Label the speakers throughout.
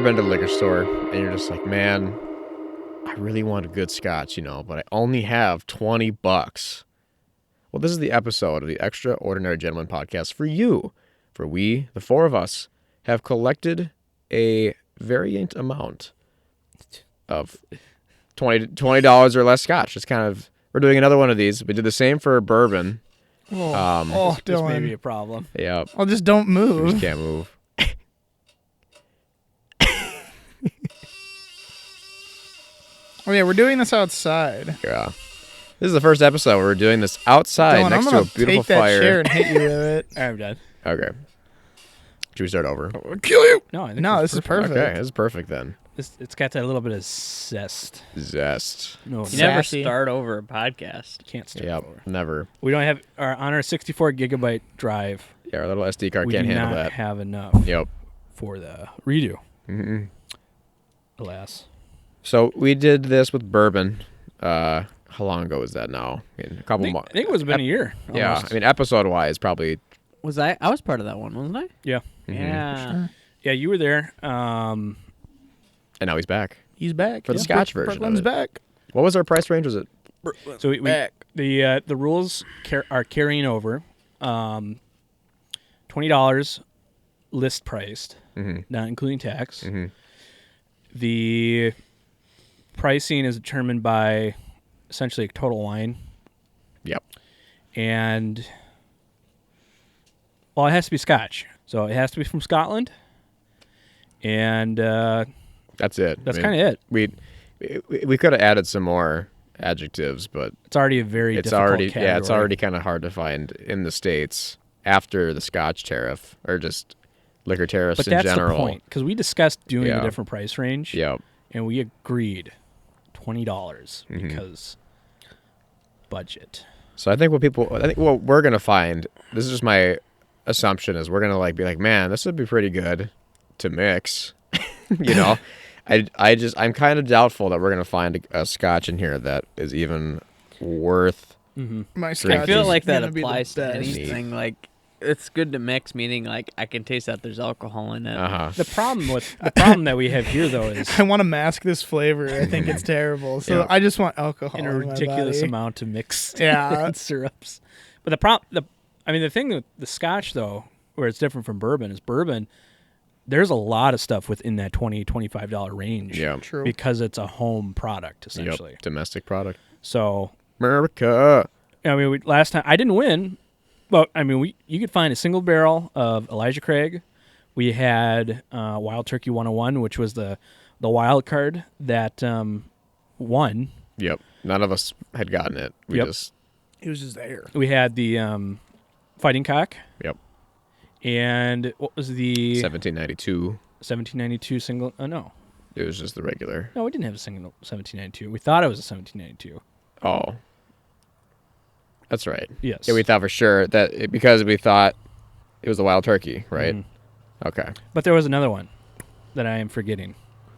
Speaker 1: Been to the liquor store and you're just like, man, I really want a good scotch, but I only have $20. Well, this is the episode of the Extraordinary Gentleman podcast for you. For we, the four of us, have collected a variant amount of $20 or less scotch. It's kind of, we're doing another one of these. We did the same for bourbon.
Speaker 2: This may be a problem.
Speaker 1: Yeah.
Speaker 2: Well, just don't move.
Speaker 1: You just can't move.
Speaker 2: Oh, yeah, we're doing this outside.
Speaker 1: Yeah. This is the first episode where we're doing this outside
Speaker 2: Dylan,
Speaker 1: next to a beautiful
Speaker 2: take that
Speaker 1: fire.
Speaker 2: chair and hit you with it.
Speaker 3: I'm done.
Speaker 1: Okay. Should we start over?
Speaker 2: I'll kill you.
Speaker 3: No, I think
Speaker 2: This is perfect.
Speaker 1: Okay, this is perfect then.
Speaker 3: It's got that little bit of zest. No,
Speaker 4: You never
Speaker 2: Sassy.
Speaker 4: start over a podcast.
Speaker 3: can't start
Speaker 1: Yep,
Speaker 3: over.
Speaker 1: never.
Speaker 3: We don't have on our 64 gigabyte drive.
Speaker 1: Yeah, our little SD card
Speaker 3: We
Speaker 1: can't
Speaker 3: do
Speaker 1: handle
Speaker 3: not
Speaker 1: that.
Speaker 3: have enough
Speaker 1: Yep.
Speaker 3: for the redo.
Speaker 1: Mm-mm.
Speaker 3: Alas.
Speaker 1: So we did this with bourbon. How long ago was that now? A couple months.
Speaker 3: I think it was been a year.
Speaker 1: Yeah,
Speaker 3: almost.
Speaker 1: I mean, episode-wise, probably.
Speaker 4: Was I was part of that one, wasn't I?
Speaker 3: Yeah.
Speaker 4: Yeah.
Speaker 2: Sure.
Speaker 3: Yeah, you were there.
Speaker 1: And now he's back.
Speaker 2: He's back.
Speaker 1: For the Scotch version of
Speaker 2: Brooklyn's
Speaker 1: it.
Speaker 2: back.
Speaker 1: What was our price range? Was it?
Speaker 3: So the rules are carrying over. $20 list priced, not including tax.
Speaker 1: Mm-hmm.
Speaker 3: The pricing is determined by essentially total wine.
Speaker 1: Yep.
Speaker 3: And, well, it has to be Scotch. So it has to be from Scotland. And
Speaker 1: That's it.
Speaker 3: that's kind of it.
Speaker 1: We could have added some more adjectives, but
Speaker 3: It's already a very
Speaker 1: it's
Speaker 3: difficult
Speaker 1: already
Speaker 3: category.
Speaker 1: it's already kind of hard to find in the States after the Scotch tariff or just liquor tariffs
Speaker 3: But
Speaker 1: in
Speaker 3: that's
Speaker 1: general.
Speaker 3: the point, because we discussed doing
Speaker 1: Yeah.
Speaker 3: a different price range.
Speaker 1: Yep.
Speaker 3: And we agreed $20
Speaker 1: Mm-hmm.
Speaker 3: because budget.
Speaker 1: So I think what we're gonna find, this is just my assumption, is we're gonna be like, man, this would be pretty good to mix. I'm kind of doubtful that we're gonna find a Scotch in here that is even worth.
Speaker 2: My
Speaker 4: I
Speaker 2: Scotch
Speaker 4: feel
Speaker 2: is
Speaker 4: like that
Speaker 2: gonna be the
Speaker 4: applies to
Speaker 2: best.
Speaker 4: anything. Like, it's good to mix, meaning like I can taste that there's alcohol in it.
Speaker 3: The problem that we have here though is
Speaker 2: I want to mask this flavor. I think it's terrible. So
Speaker 1: Yeah.
Speaker 2: I just want alcohol
Speaker 3: in a
Speaker 2: my
Speaker 3: ridiculous
Speaker 2: body.
Speaker 3: amount to mix
Speaker 2: Yeah.
Speaker 3: syrups. But the thing with the Scotch though, where it's different from bourbon, is bourbon. There's a lot of stuff within that $20-$25 range.
Speaker 1: Yeah.
Speaker 2: True.
Speaker 3: Because it's a home product essentially.
Speaker 1: Yep. Domestic product.
Speaker 3: So
Speaker 1: America.
Speaker 3: last time I didn't win, but you could find a single barrel of Elijah Craig. We had Wild Turkey 101, which was the wild card that won.
Speaker 1: Yep. None of us had gotten it.
Speaker 3: Yep.
Speaker 2: It was just there.
Speaker 3: We had the Fighting Cock.
Speaker 1: Yep.
Speaker 3: And what was the
Speaker 1: 1792.
Speaker 3: 1792 single? No.
Speaker 1: It was just the regular.
Speaker 3: No, we didn't have a single 1792. We thought it was a 1792.
Speaker 1: Oh. That's right.
Speaker 3: Yes.
Speaker 1: Yeah, we thought for sure that because we thought it was the Wild Turkey, right?
Speaker 3: Mhm.
Speaker 1: Okay.
Speaker 3: But there was another one that I am forgetting.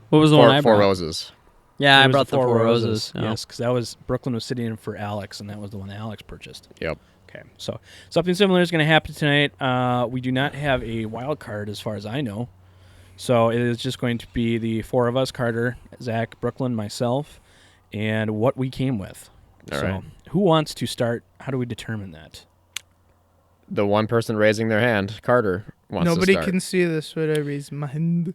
Speaker 4: What was the one I
Speaker 1: Four
Speaker 4: brought?
Speaker 1: Roses.
Speaker 4: Yeah,
Speaker 3: It
Speaker 4: I
Speaker 3: was
Speaker 4: brought the Four Roses. Oh.
Speaker 3: Yes, because that was Brooklyn was sitting in for Alex, and that was the one that Alex purchased.
Speaker 1: Yep.
Speaker 3: Okay, so something similar is going to happen tonight. We do not have a wild card as far as I know. So it is just going to be the four of us, Carter, Zach, Brooklyn, myself, and what we came with.
Speaker 1: All
Speaker 3: so
Speaker 1: right.
Speaker 3: who wants to start? How do we determine that?
Speaker 1: The one person raising their hand, Carter, wants
Speaker 2: Nobody
Speaker 1: to start.
Speaker 2: can see this, but I raise my hand.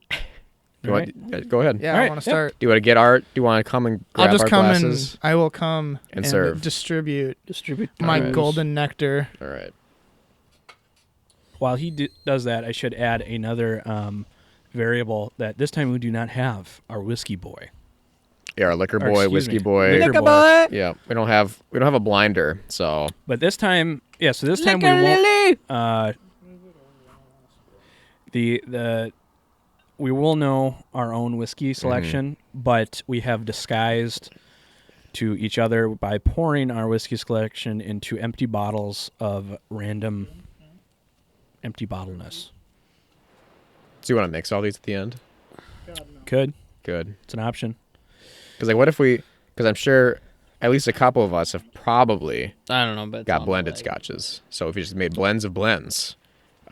Speaker 1: You want- Go ahead.
Speaker 2: Yeah,
Speaker 3: All
Speaker 2: I
Speaker 3: right,
Speaker 2: want to
Speaker 3: yeah.
Speaker 2: start.
Speaker 1: Do you want to get art? Do you want to come and grab
Speaker 2: I'll just
Speaker 1: our
Speaker 2: come
Speaker 1: glasses?
Speaker 2: and I will come
Speaker 1: And serve.
Speaker 2: distribute
Speaker 3: Distribute
Speaker 2: my
Speaker 1: Alright.
Speaker 2: golden nectar.
Speaker 1: All right.
Speaker 3: While he does that, I should add another variable that this time we do not have our whiskey boy.
Speaker 1: Yeah, our liquor
Speaker 3: Or,
Speaker 1: boy,
Speaker 3: excuse
Speaker 1: whiskey
Speaker 3: me,
Speaker 1: boy.
Speaker 3: liquor
Speaker 4: Liquor
Speaker 3: boy.
Speaker 4: boy.
Speaker 1: Yeah, we don't have a blinder, so
Speaker 3: But this time, yeah. So this time we
Speaker 4: Liquor
Speaker 3: won't.
Speaker 4: lily.
Speaker 3: The we will know our own whiskey selection, but we have disguised to each other by pouring our whiskey selection into empty bottles of random empty bottleness.
Speaker 1: So you want to mix all these at the end?
Speaker 3: Could.
Speaker 1: Good.
Speaker 3: It's an option.
Speaker 1: Because like, what if we? Because I'm sure at least a couple of us have probably
Speaker 4: I don't know, but it's
Speaker 1: got
Speaker 4: on
Speaker 1: blended
Speaker 4: the leg.
Speaker 1: scotches. So if you just made blends of blends,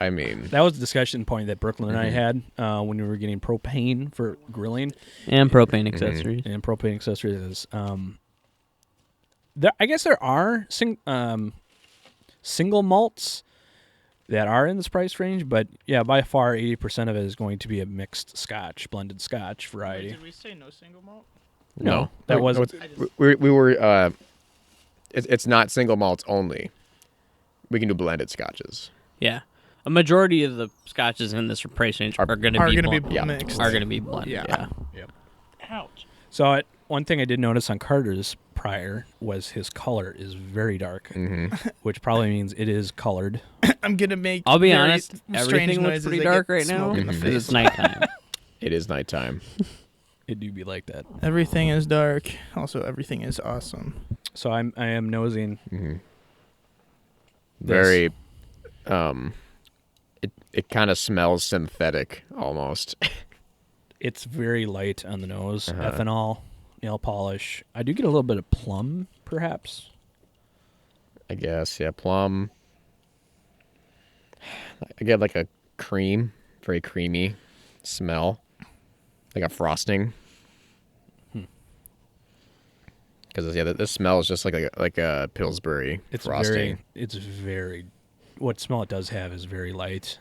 Speaker 1: I mean,
Speaker 3: That was the discussion point that Brooklyn and I had when we were getting propane for grilling.
Speaker 4: And propane accessories.
Speaker 3: And propane accessories is I guess there are single malts that are in this price range, but yeah, by far 80% of it is going to be a mixed scotch, blended scotch variety.
Speaker 2: Did we say no single malt?
Speaker 3: No, that wasn't.
Speaker 1: We were. It's not single malts only. We can do blended scotches.
Speaker 4: Yeah. A majority of the scotches in this price range are going to be
Speaker 2: mixed.
Speaker 4: Are going to be blended.
Speaker 2: Yeah.
Speaker 4: Yeah.
Speaker 2: Ouch.
Speaker 3: So one thing I did notice on Carter's prior was his color is very dark, which probably means it is colored.
Speaker 2: I'm gonna make.
Speaker 4: I'll be
Speaker 2: very
Speaker 4: honest,
Speaker 2: strange
Speaker 4: everything looks
Speaker 2: noises
Speaker 4: pretty
Speaker 2: that
Speaker 4: dark
Speaker 2: get
Speaker 4: right now
Speaker 2: smoke in the
Speaker 4: because
Speaker 2: face.
Speaker 4: it's nighttime.
Speaker 1: It is nighttime.
Speaker 3: It do be like that.
Speaker 2: Everything is dark. Also, everything is awesome.
Speaker 3: So I am nosing.
Speaker 1: Very. It kind of smells synthetic almost.
Speaker 3: It's very light on the nose. Ethanol, nail polish. I do get a little bit of plum, perhaps.
Speaker 1: I guess, yeah, plum. I get like a cream, very creamy smell, like a frosting. Because yeah, this smell is just like a Pillsbury frosting.
Speaker 3: It's very. What smell it does have is very light.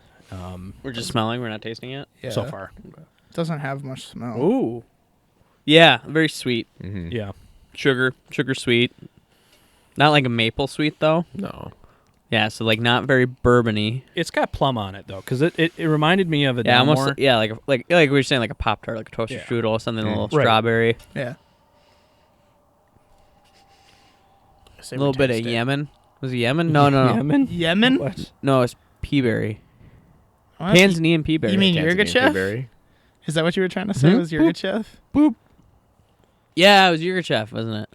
Speaker 4: We're just smelling. We're not tasting it.
Speaker 2: Yeah.
Speaker 3: So far.
Speaker 2: It doesn't have much smell.
Speaker 3: Ooh.
Speaker 4: Yeah, very sweet.
Speaker 3: Yeah.
Speaker 4: Sugar sweet. Not like a maple sweet though.
Speaker 1: No.
Speaker 4: Yeah, so like not very bourbony.
Speaker 3: It's got plum on it though, because it reminded me of a
Speaker 4: Yeah,
Speaker 3: Dalmore.
Speaker 4: almost. Yeah, like we were saying, like a Pop Tart, like a toasted
Speaker 3: Yeah.
Speaker 4: strudel, something a little
Speaker 3: Right.
Speaker 4: strawberry,
Speaker 2: Yeah.
Speaker 4: a little bit of Yemen. Was it Yemen? No.
Speaker 3: Yemen?
Speaker 2: Yemen?
Speaker 3: What?
Speaker 4: No, it's peaberry.
Speaker 2: What?
Speaker 4: Tanzanian peaberry.
Speaker 2: You mean
Speaker 1: Tanzanian
Speaker 2: Yirgacheffe?
Speaker 1: Blueberry.
Speaker 2: Is that what you were trying to say? Was Yirgacheffe?
Speaker 4: Yeah, it was Yirgacheffe, wasn't it?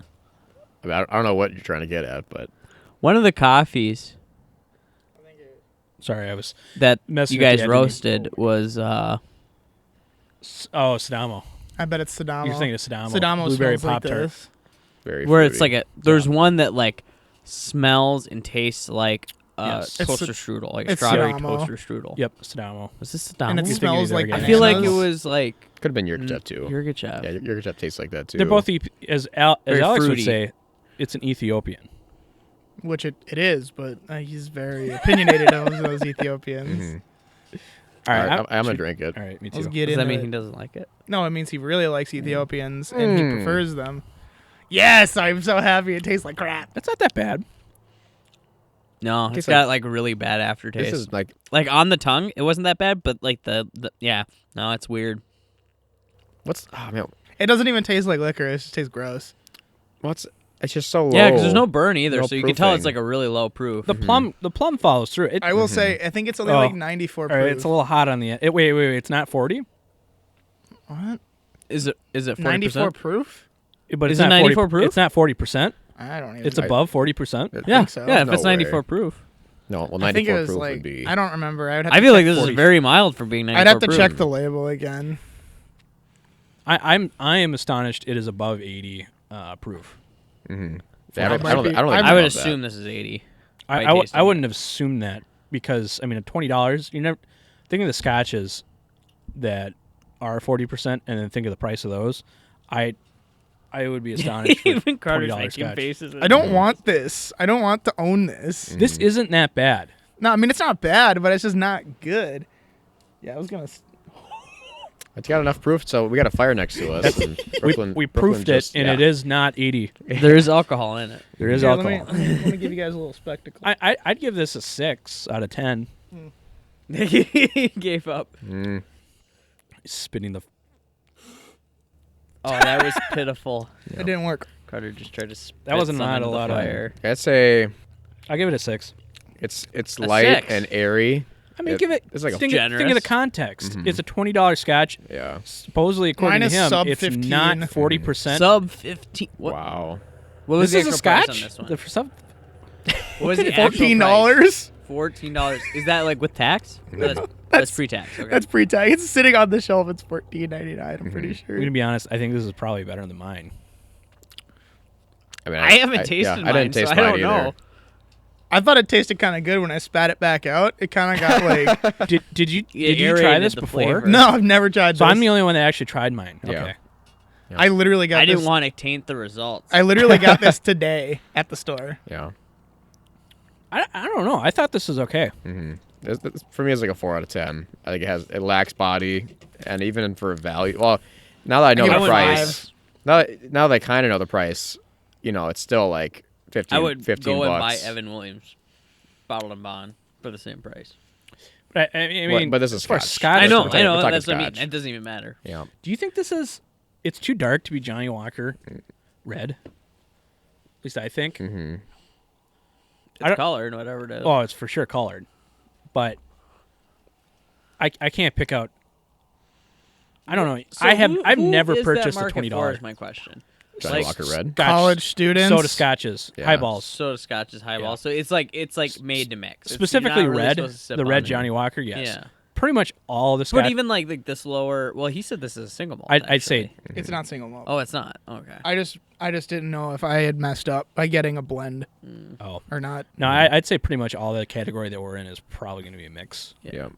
Speaker 1: I mean, I don't know what you're trying to get at, but
Speaker 4: One of the coffees
Speaker 3: Sorry, I was
Speaker 4: that
Speaker 3: messing
Speaker 4: you
Speaker 3: with
Speaker 4: guys
Speaker 3: the
Speaker 4: roasted was
Speaker 3: Sidamo.
Speaker 2: I bet it's Sidamo.
Speaker 3: You're thinking of Sidamo.
Speaker 2: Sidamo
Speaker 3: Blueberry
Speaker 2: smells like
Speaker 3: Pop-Tart.
Speaker 2: this.
Speaker 1: very
Speaker 4: where
Speaker 1: fruity.
Speaker 4: it's like there's one that like smells and tastes like
Speaker 3: Yes.
Speaker 2: It's
Speaker 4: toaster strudel, like
Speaker 2: it's
Speaker 4: strawberry
Speaker 2: Sidamo.
Speaker 4: toaster strudel.
Speaker 3: Yep, Sidamo.
Speaker 4: Was this Sidamo?
Speaker 2: And it
Speaker 3: You're
Speaker 2: smells
Speaker 3: thinking
Speaker 2: like
Speaker 3: of
Speaker 4: I feel like it
Speaker 2: bananas.
Speaker 4: was like
Speaker 1: could have been Yirgacheffe too.
Speaker 4: Yirgacheffe.
Speaker 1: Yeah, Yirgacheffe tastes like that too.
Speaker 3: They're both, as
Speaker 4: Very
Speaker 3: Alex
Speaker 4: fruity.
Speaker 3: would say, it's an Ethiopian.
Speaker 2: Which it is, but he's very opinionated on those Ethiopians.
Speaker 3: All right,
Speaker 1: I'm gonna drink it.
Speaker 3: All right, me too.
Speaker 2: Let's get
Speaker 4: Does
Speaker 2: into
Speaker 4: that mean
Speaker 2: it.
Speaker 4: he doesn't like it?
Speaker 2: No, it means he really likes Ethiopians and he prefers them. Yes, I'm so happy. It tastes like crap.
Speaker 3: That's not that bad.
Speaker 4: No, it's
Speaker 1: Tastes
Speaker 4: got like really bad aftertaste.
Speaker 1: This is like
Speaker 4: Like on the tongue, it wasn't that bad, but like the yeah, no, it's weird.
Speaker 1: man,
Speaker 2: It doesn't even taste like liquor. It just tastes gross.
Speaker 1: it's just so low.
Speaker 4: Yeah, because there's no burn either,
Speaker 1: No
Speaker 4: so you can tell it's
Speaker 1: proofing.
Speaker 4: like a really low proof.
Speaker 3: The plum follows through. It,
Speaker 2: I will say, I think it's only
Speaker 3: Oh.
Speaker 2: like 94
Speaker 3: all
Speaker 2: proof.
Speaker 3: right, it's a little hot on the end. Wait, it's not 40?
Speaker 2: What?
Speaker 4: Is it 40%?
Speaker 2: 94 proof?
Speaker 3: But
Speaker 4: Is
Speaker 3: it's
Speaker 4: it
Speaker 3: not
Speaker 4: 94
Speaker 3: 40,
Speaker 4: proof?
Speaker 3: It's not 40%.
Speaker 2: I don't even
Speaker 3: It's
Speaker 2: know.
Speaker 3: above 40%.
Speaker 4: Yeah,
Speaker 2: so.
Speaker 4: yeah. If
Speaker 1: No
Speaker 4: it's 94
Speaker 1: way.
Speaker 4: proof,
Speaker 1: No, well,
Speaker 2: I think
Speaker 1: 94
Speaker 2: it was
Speaker 1: proof
Speaker 2: like,
Speaker 1: would be.
Speaker 2: I don't remember. I would have
Speaker 4: I
Speaker 2: to
Speaker 4: feel like
Speaker 2: check
Speaker 4: this is
Speaker 3: 40.
Speaker 4: very mild for being 94
Speaker 2: I'd have to
Speaker 4: proof.
Speaker 2: check the label again.
Speaker 3: I am astonished it is above 80 proof.
Speaker 1: I don't
Speaker 2: might be-
Speaker 1: think
Speaker 4: I would
Speaker 1: about
Speaker 4: assume this is 80.
Speaker 3: I
Speaker 4: by tasting
Speaker 3: wouldn't have assumed that because, I mean, at $20, you never think of the scotches that are 40% and then think of the price of those. I would be astonished for
Speaker 4: Even Carter's
Speaker 3: $20
Speaker 4: making
Speaker 3: scotch.
Speaker 4: faces.
Speaker 2: I don't want this. I don't want to own this.
Speaker 3: This isn't that bad.
Speaker 2: No, I mean, it's not bad, but it's just not good. Yeah, I was going to...
Speaker 1: It's got enough proof, so we got a fire next to us. And Brooklyn,
Speaker 3: We
Speaker 1: Brooklyn
Speaker 3: proofed
Speaker 1: just-
Speaker 3: it, and
Speaker 1: yeah.
Speaker 3: it is not 80.
Speaker 4: There is alcohol in it.
Speaker 3: There is
Speaker 2: Here,
Speaker 3: alcohol.
Speaker 2: Let me give you guys a little spectacle.
Speaker 3: I'd give this a 6 out of 10.
Speaker 4: He gave up.
Speaker 3: Spitting the...
Speaker 4: Oh, that was pitiful.
Speaker 2: It didn't work.
Speaker 4: Carter just tried to spit
Speaker 3: That wasn't
Speaker 4: some
Speaker 3: not
Speaker 4: into
Speaker 3: a
Speaker 4: the
Speaker 3: lot of-
Speaker 4: fire.
Speaker 1: I'd say
Speaker 3: I'll give it a 6.
Speaker 1: it's
Speaker 4: A
Speaker 1: light
Speaker 4: 6.
Speaker 1: and airy.
Speaker 3: I mean, give it.
Speaker 1: It's like a
Speaker 3: think of the
Speaker 4: generous.
Speaker 3: context. It's a $20 Scotch.
Speaker 1: yeah.
Speaker 3: Supposedly, according
Speaker 2: Mine
Speaker 3: to
Speaker 2: is
Speaker 3: him,
Speaker 2: sub
Speaker 3: it's
Speaker 2: 15.
Speaker 3: not 40%.
Speaker 4: Sub 15. What?
Speaker 1: Wow.
Speaker 4: What was
Speaker 3: This
Speaker 4: the
Speaker 3: is a
Speaker 4: actual price
Speaker 3: Scotch.
Speaker 4: on this one?
Speaker 3: The sub-
Speaker 4: What was the actual
Speaker 2: $14.
Speaker 4: $14. Is that like with tax? That's pre-tax. Okay.
Speaker 2: That's pre-tax. It's sitting on the shelf. It's $14.99. I'm pretty
Speaker 3: I'm
Speaker 2: sure.
Speaker 3: gonna be honest. I think this is probably better than mine.
Speaker 1: I mean,
Speaker 4: I haven't tasted
Speaker 1: I didn't
Speaker 4: mine,
Speaker 1: taste
Speaker 4: so I
Speaker 1: mine
Speaker 4: don't
Speaker 1: either.
Speaker 4: know.
Speaker 2: I thought it tasted kind of good when I spat it back out. It kind of got like.
Speaker 3: Did you
Speaker 4: Yeah,
Speaker 3: did you try
Speaker 4: aerated
Speaker 3: this
Speaker 4: the
Speaker 3: before?
Speaker 4: flavor.
Speaker 2: No, I've never tried
Speaker 3: So
Speaker 2: this.
Speaker 3: I'm the only one that actually tried mine.
Speaker 1: Yeah.
Speaker 3: Okay.
Speaker 2: I literally got
Speaker 4: I
Speaker 2: this.
Speaker 4: didn't want to taint the results.
Speaker 2: I literally got this today at the store.
Speaker 1: Yeah.
Speaker 3: I don't know. I thought this was okay.
Speaker 1: For me, it's like a 4 out of 10. I think it lacks body, and even for value. Well, now that I know
Speaker 2: give
Speaker 1: the
Speaker 2: it a
Speaker 1: price, now that I kind of know the price, it's still like 15.
Speaker 4: I would
Speaker 1: 15
Speaker 4: go and buy
Speaker 1: bucks.
Speaker 4: Evan Williams bottled and bond for the same price.
Speaker 3: But I mean,
Speaker 1: but this is
Speaker 3: for
Speaker 1: Scotch.
Speaker 3: Scotch.
Speaker 4: I know,
Speaker 1: we're talking
Speaker 4: that's what I mean.
Speaker 1: Scotch.
Speaker 4: It doesn't even matter.
Speaker 1: Yeah.
Speaker 3: Do you think this is? It's too dark to be Johnny Walker red. At least I think.
Speaker 4: It's colored, whatever it is.
Speaker 3: Oh, it's for sure colored, but I can't pick out. I don't know.
Speaker 4: So
Speaker 3: I've
Speaker 4: who
Speaker 3: never
Speaker 4: is that
Speaker 3: purchased a
Speaker 4: market
Speaker 3: $20.
Speaker 4: for is my question.
Speaker 1: Johnny Walker Red.
Speaker 3: Scotch,
Speaker 2: College students.
Speaker 3: soda scotches,
Speaker 1: Yeah.
Speaker 3: highballs.
Speaker 4: Soda Scotch is highball,
Speaker 3: Yeah.
Speaker 4: so it's like made to mix. It's-
Speaker 3: Specifically
Speaker 4: you're not really
Speaker 3: red,
Speaker 4: supposed to sip
Speaker 3: the
Speaker 4: on
Speaker 3: red
Speaker 4: it.
Speaker 3: Johnny Walker. Yes.
Speaker 4: Yeah.
Speaker 3: Pretty much all the Scotch.
Speaker 4: But even like this lower. Well, he said this is a single malt.
Speaker 3: I'd say
Speaker 4: actually.
Speaker 2: It's not single malt.
Speaker 4: Oh, it's not. Okay.
Speaker 2: I just didn't know if I had messed up by getting a blend
Speaker 3: oh
Speaker 2: or not.
Speaker 3: no. I'd say pretty much all the category that we're in is probably going to be a mix.
Speaker 1: Yeah.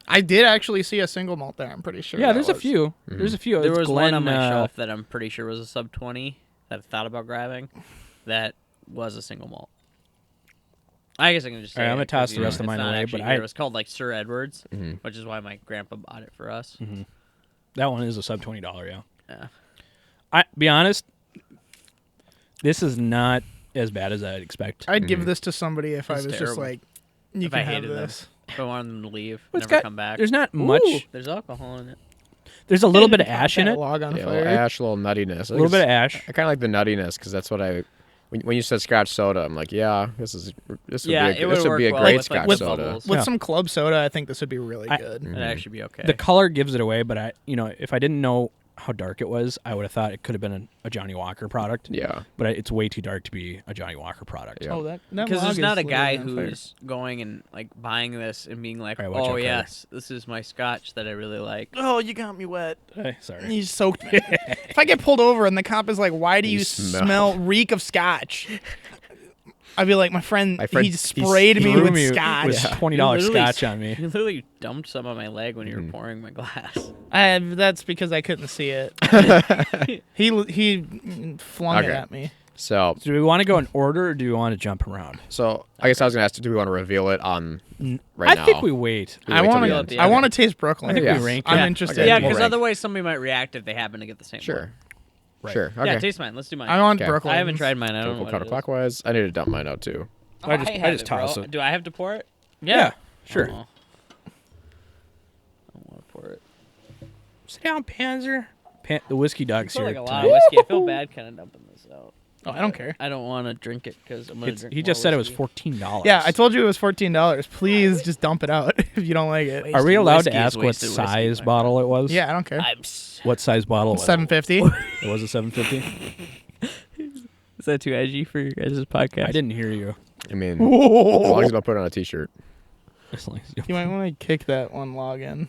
Speaker 2: I did actually see a single malt there. I'm pretty sure.
Speaker 3: Yeah,
Speaker 2: that
Speaker 3: there's a
Speaker 2: was.
Speaker 3: few. There's a few.
Speaker 4: There
Speaker 3: It's
Speaker 4: was
Speaker 3: Glen,
Speaker 4: one on my shelf that I'm pretty sure was a sub 20 that I thought about grabbing. That was a single malt. I guess I can just say.
Speaker 3: All right, I'm gonna
Speaker 4: it 'cause,
Speaker 3: toss the
Speaker 4: you know,
Speaker 3: rest of
Speaker 4: it's
Speaker 3: mine
Speaker 4: not
Speaker 3: away,
Speaker 4: actually
Speaker 3: but
Speaker 4: here.
Speaker 3: I-
Speaker 4: It was called like Sir Edward's, which is why my grandpa bought it for us.
Speaker 3: That one is a sub $20. Yeah.
Speaker 4: Yeah.
Speaker 3: I be honest. This is not as bad as I'd expect.
Speaker 2: I'd give this to somebody if I
Speaker 4: It's
Speaker 2: was just
Speaker 4: terrible.
Speaker 2: like, you
Speaker 4: If
Speaker 2: can
Speaker 4: I
Speaker 2: have
Speaker 4: hated them.
Speaker 2: this.
Speaker 4: If I wanted them to leave,
Speaker 3: Well, it's
Speaker 4: never
Speaker 3: got-
Speaker 4: come back.
Speaker 3: There's not much.
Speaker 4: There's alcohol in it.
Speaker 3: There's a little bit of ash in
Speaker 2: That
Speaker 3: it.
Speaker 2: log on
Speaker 1: Yeah, a little
Speaker 2: fire.
Speaker 1: ash, a little nuttiness.
Speaker 3: A little bit of ash.
Speaker 1: I kind of like the nuttiness because that's what when you said Scotch soda, I'm like, yeah, this would
Speaker 4: Yeah,
Speaker 1: be
Speaker 4: it would work
Speaker 1: a
Speaker 4: well
Speaker 1: great
Speaker 4: with, like,
Speaker 1: Scotch
Speaker 4: with
Speaker 1: soda.
Speaker 4: bubbles.
Speaker 2: With
Speaker 3: Yeah.
Speaker 2: some club soda, I think this would be really good.
Speaker 4: It'd actually be okay.
Speaker 3: The color gives it away, but if I didn't know how dark it was, I would have thought it could have been a Johnny Walker product.
Speaker 1: Yeah.
Speaker 3: But it's way too dark to be a Johnny Walker product.
Speaker 1: Yeah.
Speaker 2: Oh, that
Speaker 4: Because
Speaker 2: log
Speaker 4: there's
Speaker 2: is
Speaker 4: not a guy
Speaker 2: literally on fire.
Speaker 4: who's going and like buying this and being like,
Speaker 3: All right, watch out,
Speaker 4: "Oh
Speaker 3: Carter.
Speaker 4: yes, this is my Scotch that I really like."
Speaker 2: Oh, you got me wet.
Speaker 3: Hey, sorry.
Speaker 2: You soaked me. If I get pulled over and the cop is like, "Why do you smell reek of Scotch?" I'd be like, "My friend he sprayed me
Speaker 3: threw
Speaker 2: with
Speaker 3: me
Speaker 2: Scotch."
Speaker 3: with $20
Speaker 4: literally
Speaker 3: Scotch on me.
Speaker 4: You literally dumped some on my leg when you were pouring my glass.
Speaker 2: That's because I couldn't see it. he flung it
Speaker 1: Okay.
Speaker 2: at me.
Speaker 1: So
Speaker 3: Do we want to go in order or do we want to jump around?
Speaker 1: I guess I was gonna ask, do we want to reveal it on right now?
Speaker 3: I think we wait.
Speaker 1: We
Speaker 2: I
Speaker 1: wait till
Speaker 2: want
Speaker 1: the
Speaker 2: to.
Speaker 1: end.
Speaker 2: I want to taste Brooklyn.
Speaker 3: I think
Speaker 1: Yeah.
Speaker 3: we rank
Speaker 2: I'm
Speaker 3: it.
Speaker 2: interested.
Speaker 1: Okay.
Speaker 4: Yeah,
Speaker 1: We'll
Speaker 4: because
Speaker 1: rank.
Speaker 4: otherwise somebody might react if they happen to get the same.
Speaker 1: Sure.
Speaker 3: Right.
Speaker 1: Sure.
Speaker 4: One.
Speaker 1: Okay.
Speaker 4: Yeah, taste mine. Let's do mine.
Speaker 2: I want
Speaker 1: Okay.
Speaker 2: Brooklyn.
Speaker 4: I haven't tried mine. I don't know what it is.
Speaker 1: Counterclockwise. I need to dump mine out too.
Speaker 4: Oh,
Speaker 3: I just
Speaker 4: have it, bro.
Speaker 3: toss it.
Speaker 4: Do I have to pour it?
Speaker 3: Yeah, sure.
Speaker 4: Oh. I don't want to pour it.
Speaker 3: Sit down, Panzer. The whiskey
Speaker 4: I
Speaker 3: dog's
Speaker 4: feel
Speaker 3: here.
Speaker 4: like a lot
Speaker 3: tonight.
Speaker 4: of whiskey. I feel bad kind of dumping this out.
Speaker 2: Oh, I don't care.
Speaker 4: I don't want to drink it because I'm gonna drink.
Speaker 3: He
Speaker 4: more
Speaker 3: just said it was
Speaker 4: whiskey.
Speaker 3: $14.
Speaker 2: Yeah, I told you it was $14. Please just dump it out if you don't like it.
Speaker 4: Wait.
Speaker 3: Are we allowed to
Speaker 4: Whiskey is
Speaker 3: ask what
Speaker 4: wasted whiskey,
Speaker 3: size
Speaker 4: my
Speaker 3: bottle it was?
Speaker 2: Yeah, I don't care.
Speaker 3: What size bottle was it?
Speaker 2: 750.
Speaker 3: It was a 750?
Speaker 4: Is that too edgy for your guys' podcast?
Speaker 3: I didn't hear you.
Speaker 1: I mean, as long as I don't put it on a T-shirt.
Speaker 2: You might want to kick that one log in.